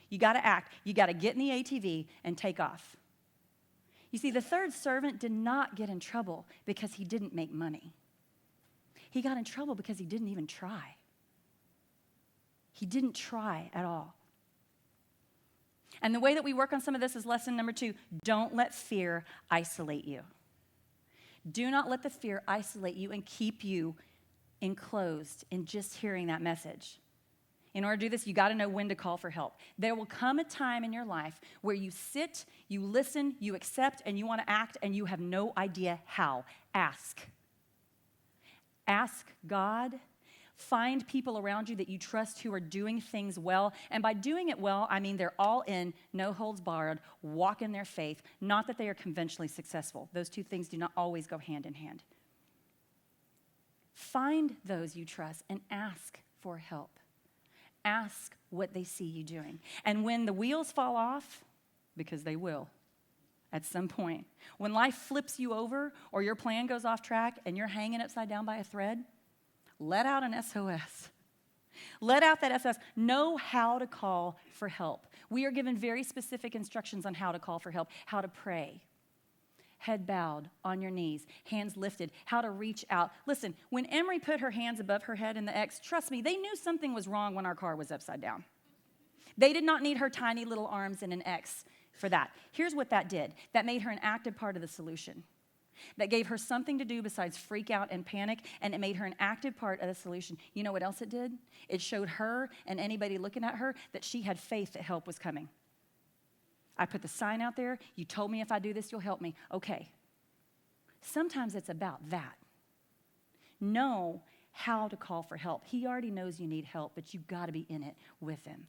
You got to act. You got to get in the ATV and take off. You see, the third servant did not get in trouble because he didn't make money. He got in trouble because he didn't even try. He didn't try at all. And the way that we work on some of this is lesson number 2. Don't let fear isolate you. Do not let the fear isolate you and keep you enclosed in just hearing that message. In order to do this, you got to know when to call for help. There will come a time in your life where you sit, you listen, you accept, and you want to act, and you have no idea how. Ask. Ask God. Find people around you that you trust who are doing things well. And by doing it well, I mean they're all in, no holds barred, walk in their faith. Not that they are conventionally successful. Those two things do not always go hand in hand. Find those you trust and ask for help. Ask what they see you doing. And when the wheels fall off, because they will at some point, when life flips you over or your plan goes off track and you're hanging upside down by a thread, let out an SOS. Let out that SOS. Know how to call for help. We are given very specific instructions on how to call for help, how to pray. Head bowed, on your knees, hands lifted, how to reach out. Listen, when Emery put her hands above her head in the X, trust me, they knew something was wrong when our car was upside down. They did not need her tiny little arms in an X for that. Here's what that did. That made her an active part of the solution. That gave her something to do besides freak out and panic, and it made her an active part of the solution. You know what else it did? It showed her and anybody looking at her that she had faith that help was coming. I put the sign out there. You told me if I do this, you'll help me. Okay. Sometimes it's about that. Know how to call for help. He already knows you need help, but you've got to be in it with him.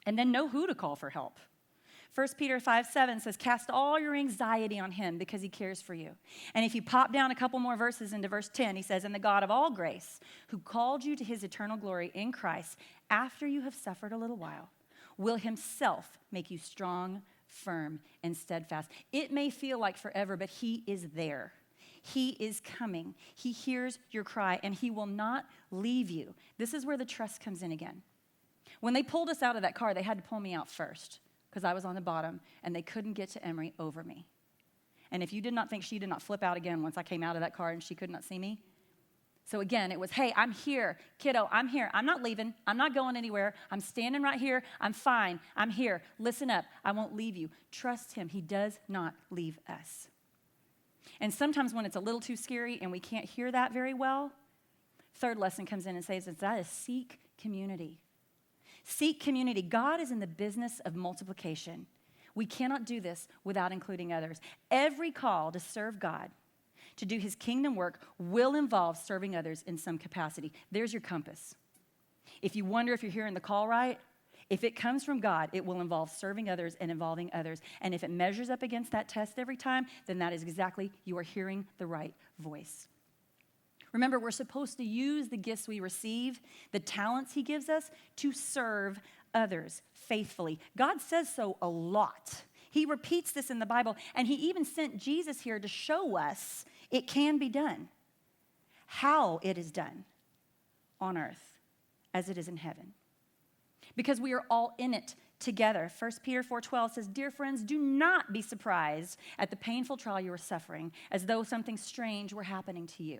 And then know who to call for help. 1 Peter 5:7 says, cast all your anxiety on him because he cares for you. And if you pop down a couple more verses into verse 10, he says, and the God of all grace, who called you to his eternal glory in Christ, after you have suffered a little while, will himself make you strong, firm, and steadfast. It may feel like forever, but he is there. He is coming. He hears your cry, and he will not leave you. This is where the trust comes in again. When they pulled us out of that car, they had to pull me out first because I was on the bottom, and they couldn't get to Emery over me. And if you did not think she did not flip out again once I came out of that car and she could not see me, so again, it was, hey, I'm here. Kiddo, I'm here. I'm not leaving. I'm not going anywhere. I'm standing right here. I'm fine. I'm here. Listen up. I won't leave you. Trust him. He does not leave us. And sometimes when it's a little too scary and we can't hear that very well, third lesson comes in and says that is seek community. Seek community. God is in the business of multiplication. We cannot do this without including others. Every call to serve God, to do his kingdom work, will involve serving others in some capacity. There's your compass. If you wonder if you're hearing the call right, if it comes from God, it will involve serving others and involving others. And if it measures up against that test every time, then that is exactly, you are hearing the right voice. Remember, we're supposed to use the gifts we receive, the talents he gives us, to serve others faithfully. God says so a lot. He repeats this in the Bible, and he even sent Jesus here to show us it can be done, how it is done on earth as it is in heaven. Because we are all in it together. 1 Peter 4:12 says, dear friends, do not be surprised at the painful trial you are suffering, as though something strange were happening to you.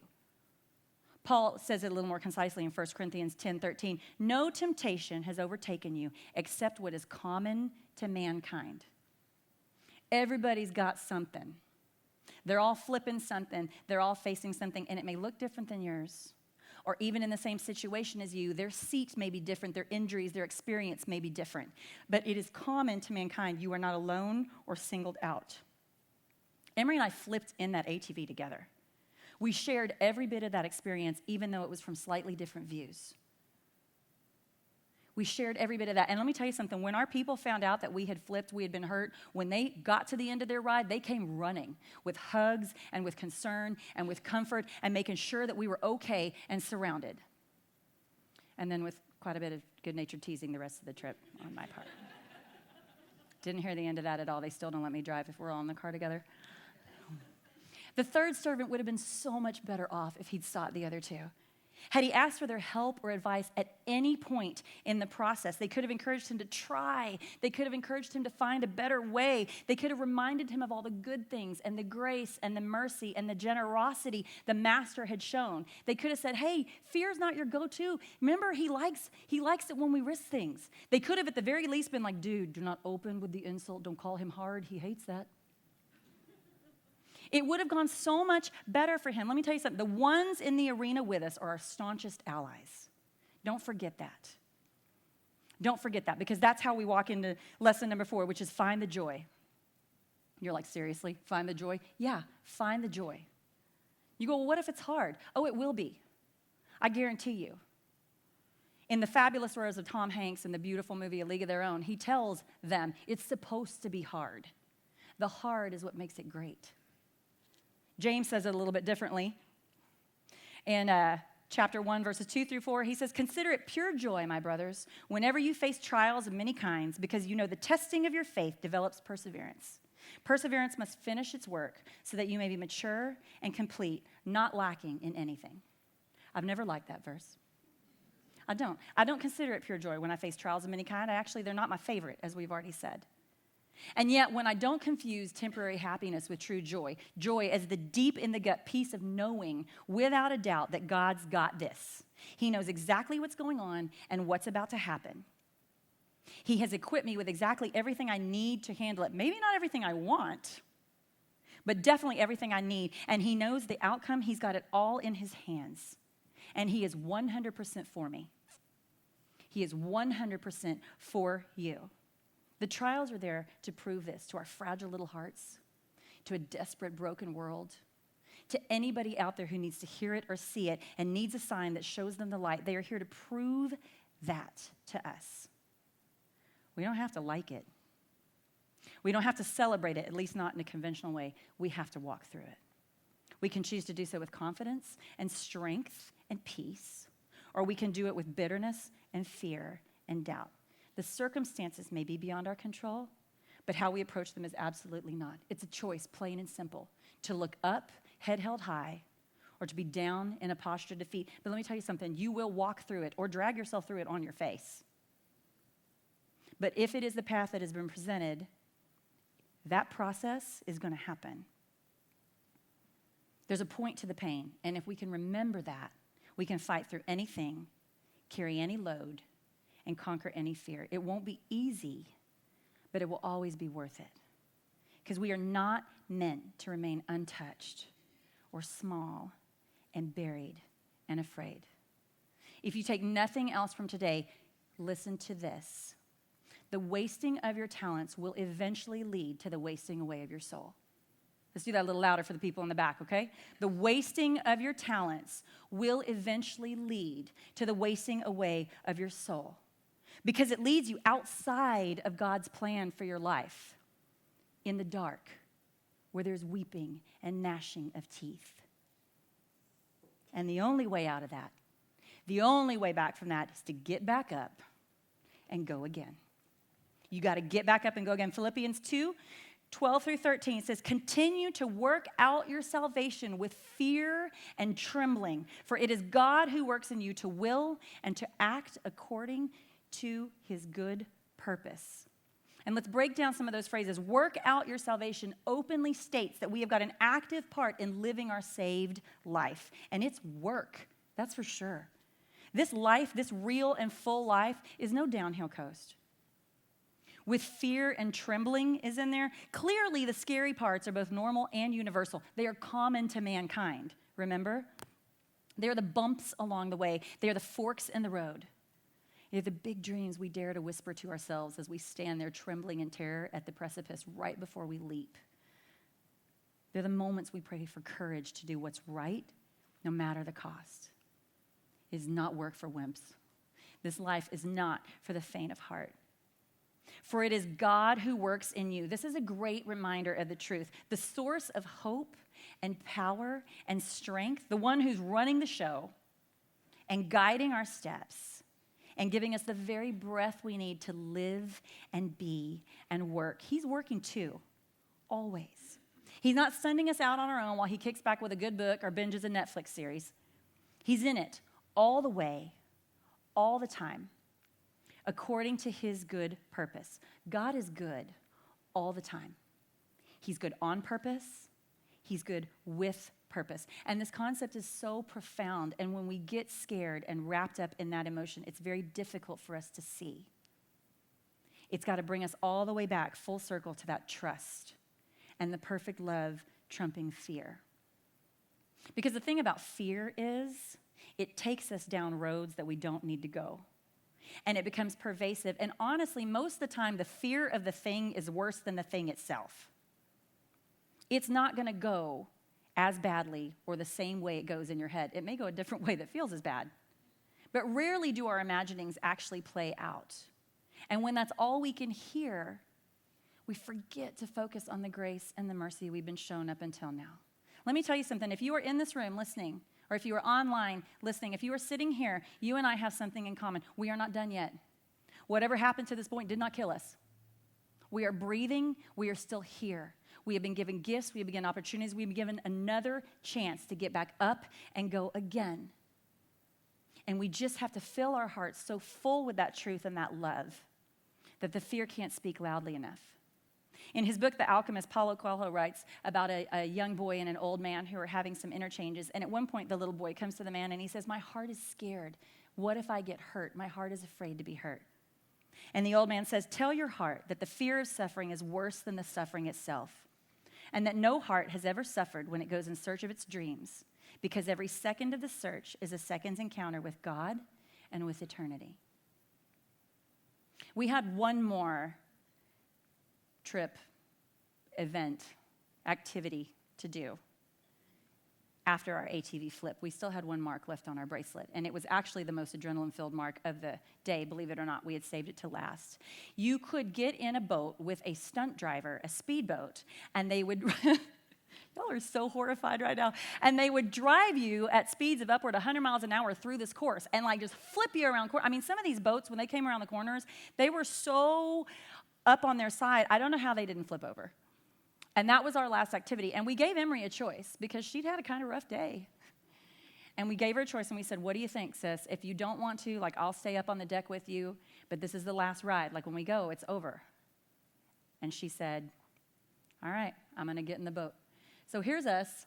Paul says it a little more concisely in 1 Corinthians 10:13. No temptation has overtaken you except what is common to mankind. Everybody's got something. They're all flipping something. They're all facing something, and it may look different than yours. Or even in the same situation as you, their seat may be different, their injuries, their experience may be different. But it is common to mankind. You are not alone or singled out. Emery and I flipped in that ATV together. We shared every bit of that experience, even though it was from slightly different views. We shared every bit of that. And let me tell you something. When our people found out that we had flipped, we had been hurt, when they got to the end of their ride, they came running with hugs and with concern and with comfort and making sure that we were okay and surrounded. And then with quite a bit of Good-natured teasing the rest of the trip on my part. Didn't hear the end of that at all. They still don't let me drive if we're all in the car together. The third servant would have been so much better off if he'd sought the other two. Had he asked for their help or advice at any point in the process, they could have encouraged him to try. They could have encouraged him to find a better way. They could have reminded him of all the good things and the grace and the mercy and the generosity the master had shown. They could have said, hey, fear's not your go-to. Remember, he likes it when we risk things. They could have at the very least been like, dude, do not open with the insult. Don't call him hard. He hates that. It would have gone so much better for him. Let me tell you something. The ones in the arena with us are our staunchest allies. Don't forget that. Don't forget that, because that's how we walk into lesson number 4, which is find the joy. You're like, seriously? Find the joy? Yeah, find the joy. You go, well, what if it's hard? Oh, it will be. I guarantee you. In the fabulous words of Tom Hanks in the beautiful movie A League of Their Own, he tells them it's supposed to be hard. The hard is what makes it great. James says it a little bit differently. In chapter 1, verses 2 through 4, he says, consider it pure joy, my brothers, whenever you face trials of many kinds, because you know the testing of your faith develops perseverance. Perseverance must finish its work so that you may be mature and complete, not lacking in anything. I've never liked that verse. I don't consider it pure joy when I face trials of many kinds. Actually, they're not my favorite, as we've already said. And yet, when I don't confuse temporary happiness with true joy, joy as the deep in the gut peace of knowing without a doubt that God's got this. He knows exactly what's going on and what's about to happen. He has equipped me with exactly everything I need to handle it. Maybe not everything I want, but definitely everything I need. And he knows the outcome. He's got it all in his hands. And he is 100% for me. He is 100% for you. The trials are there to prove this to our fragile little hearts, to a desperate, broken world, to anybody out there who needs to hear it or see it and needs a sign that shows them the light. They are here to prove that to us. We don't have to like it. We don't have to celebrate it, at least not in a conventional way. We have to walk through it. We can choose to do so with confidence and strength and peace, or we can do it with bitterness and fear and doubt. The circumstances may be beyond our control, but how we approach them is absolutely not. It's a choice, plain and simple, to look up, head held high, or to be down in a posture of defeat. But let me tell you something. You will walk through it or drag yourself through it on your face. But if it is the path that has been presented, that process is going to happen. There's a point to the pain, and if we can remember that, we can fight through anything, carry any load, and conquer any fear. It won't be easy, but it will always be worth it. Because we are not meant to remain untouched or small and buried and afraid. If you take nothing else from today, listen to this. The wasting of your talents will eventually lead to the wasting away of your soul. Let's do that a little louder for the people in the back, okay? The wasting of your talents will eventually lead to the wasting away of your soul, because it leads you outside of God's plan for your life, in the dark, where there's weeping and gnashing of teeth. And the only way out of that, the only way back from that, is to get back up and go again. You got to get back up and go again. Philippians 2:12 through 13 says, continue to work out your salvation with fear and trembling, for it is God who works in you to will and to act according to his good purpose. And let's break down some of those phrases. Work out your salvation openly states that we have got an active part in living our saved life. And it's work, that's for sure. This life, this real and full life, is no downhill coast. With fear and trembling is in there. Clearly, the scary parts are both normal and universal. They are common to mankind, remember? They are the bumps along the way. They are the forks in the road. They're the big dreams we dare to whisper to ourselves as we stand there trembling in terror at the precipice right before we leap. They're the moments we pray for courage to do what's right, no matter the cost. It is not work for wimps. This life is not for the faint of heart. For it is God who works in you. This is a great reminder of the truth. The source of hope and power and strength, the one who's running the show and guiding our steps and giving us the very breath we need to live and be and work. He's working too, always. He's not sending us out on our own while he kicks back with a good book or binges a Netflix series. He's in it all the way, all the time, according to his good purpose. God is good all the time. He's good on purpose. He's good with purpose. And this concept is so profound. And when we get scared and wrapped up in that emotion, it's very difficult for us to see. It's got to bring us all the way back, full circle, to that trust and the perfect love trumping fear. Because the thing about fear is it takes us down roads that we don't need to go. And it becomes pervasive. And honestly, most of the time, the fear of the thing is worse than the thing itself. It's not going to go as badly or the same way it goes in your head. It may go a different way that feels as bad. But rarely do our imaginings actually play out. And when that's all we can hear, we forget to focus on the grace and the mercy we've been shown up until now. Let me tell you something. If you are in this room listening, or if you are online listening, if you are sitting here, you and I have something in common. We are not done yet. Whatever happened to this point did not kill us. We are breathing. We are still here. We have been given gifts. We have been given opportunities. We've been given another chance to get back up and go again. And we just have to fill our hearts so full with that truth and that love that the fear can't speak loudly enough. In his book, The Alchemist, Paulo Coelho writes about a young boy and an old man who are having some interchanges. And at one point, the little boy comes to the man and he says, "My heart is scared. What if I get hurt? My heart is afraid to be hurt." And the old man says, "Tell your heart that the fear of suffering is worse than the suffering itself, and that no heart has ever suffered when it goes in search of its dreams, because every second of the search is a second's encounter with God and with eternity." We had one more trip, event, activity to do after our ATV flip. We still had one mark left on our bracelet, and it was actually the most adrenaline-filled mark of the day. Believe it or not, we had saved it to last. You could get in a boat with a stunt driver, a speedboat, and they would... Y'all are so horrified right now. And they would drive you at speeds of upward 100 miles an hour through this course and like just flip you around. I mean, some of these boats, when they came around the corners, they were so up on their side, I don't know how they didn't flip over. And that was our last activity. And we gave Emery a choice because she'd had a kind of rough day. And we gave her a choice and we said, "What do you think, sis? If you don't want to, like, I'll stay up on the deck with you, but this is the last ride. Like, when we go, it's over." And she said, "All right, I'm going to get in the boat." So here's us.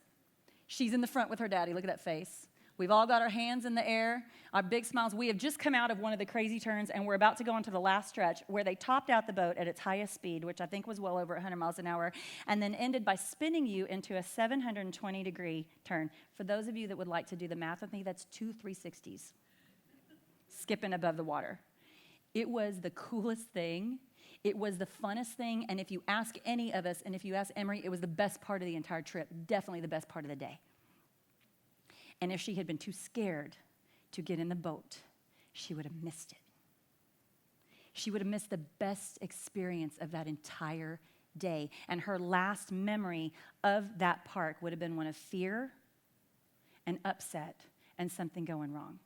She's in the front with her daddy. Look at that face. We've all got our hands in the air, our big smiles. We have just come out of one of the crazy turns, and we're about to go into the last stretch where they topped out the boat at its highest speed, which I think was well over 100 miles an hour, and then ended by spinning you into a 720-degree turn. For those of you that would like to do the math with me, that's 2 360s, skipping above the water. It was the coolest thing. It was the funnest thing, and if you ask any of us, and if you ask Emery, it was the best part of the entire trip, definitely the best part of the day. And if she had been too scared to get in the boat, she would have missed it. She would have missed the best experience of that entire day, and her last memory of that park would have been one of fear and upset and something going wrong.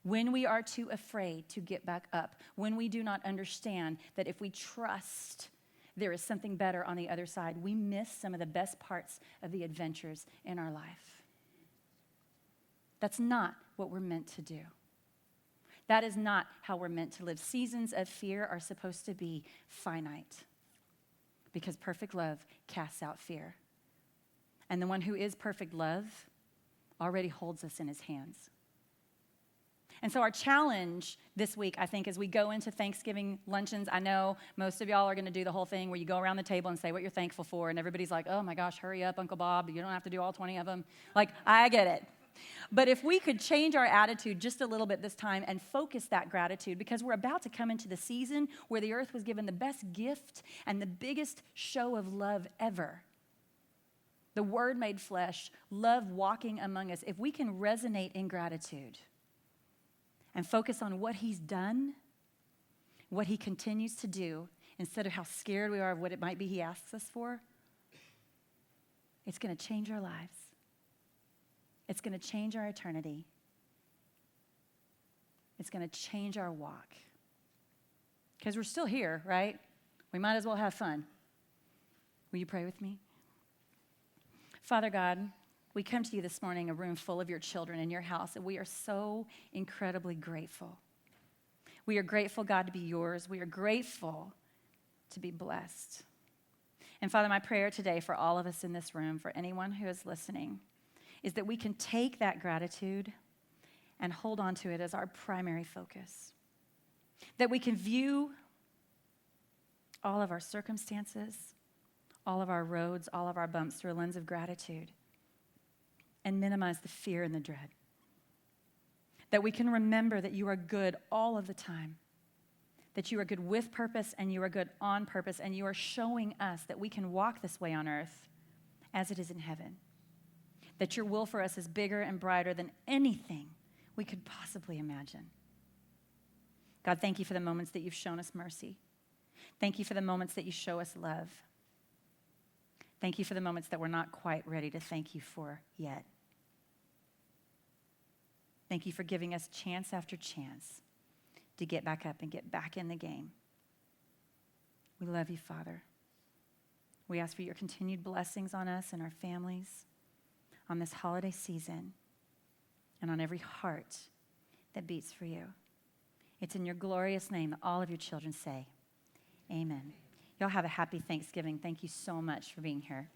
When we are too afraid to get back up, when we do not understand that if we trust there is something better on the other side, we miss some of the best parts of the adventures in our life. That's not what we're meant to do. That is not how we're meant to live. Seasons of fear are supposed to be finite because perfect love casts out fear. And the one who is perfect love already holds us in his hands. And so our challenge this week, I think, as we go into Thanksgiving luncheons, I know most of y'all are going to do the whole thing where you go around the table and say what you're thankful for, and everybody's like, "Oh my gosh, hurry up, Uncle Bob, you don't have to do all 20 of them." Like, I get it. But if we could change our attitude just a little bit this time and focus that gratitude, because we're about to come into the season where the earth was given the best gift and the biggest show of love ever. The Word made flesh, love walking among us. If we can resonate in gratitude and focus on what he's done, what he continues to do, instead of how scared we are of what it might be he asks us for, it's going to change our lives. It's going to change our eternity. It's going to change our walk. Because we're still here, right? We might as well have fun. Will you pray with me? Father God, we come to you this morning, a room full of your children in your house, and we are so incredibly grateful. We are grateful, God, to be yours. We are grateful to be blessed. And Father, my prayer today for all of us in this room, for anyone who is listening, is that we can take that gratitude and hold on to it as our primary focus. That we can view all of our circumstances, all of our roads, all of our bumps through a lens of gratitude and minimize the fear and the dread. That we can remember that you are good all of the time, that you are good with purpose and you are good on purpose, and you are showing us that we can walk this way on earth as it is in heaven. That your will for us is bigger and brighter than anything we could possibly imagine. God, thank you for the moments that you've shown us mercy. Thank you for the moments that you show us love. Thank you for the moments that we're not quite ready to thank you for yet. Thank you for giving us chance after chance to get back up and get back in the game. We love you, Father. We ask for your continued blessings on us and our families, on this holiday season, and on every heart that beats for you. It's in your glorious name that all of your children say, amen. Y'all have a happy Thanksgiving. Thank you so much for being here.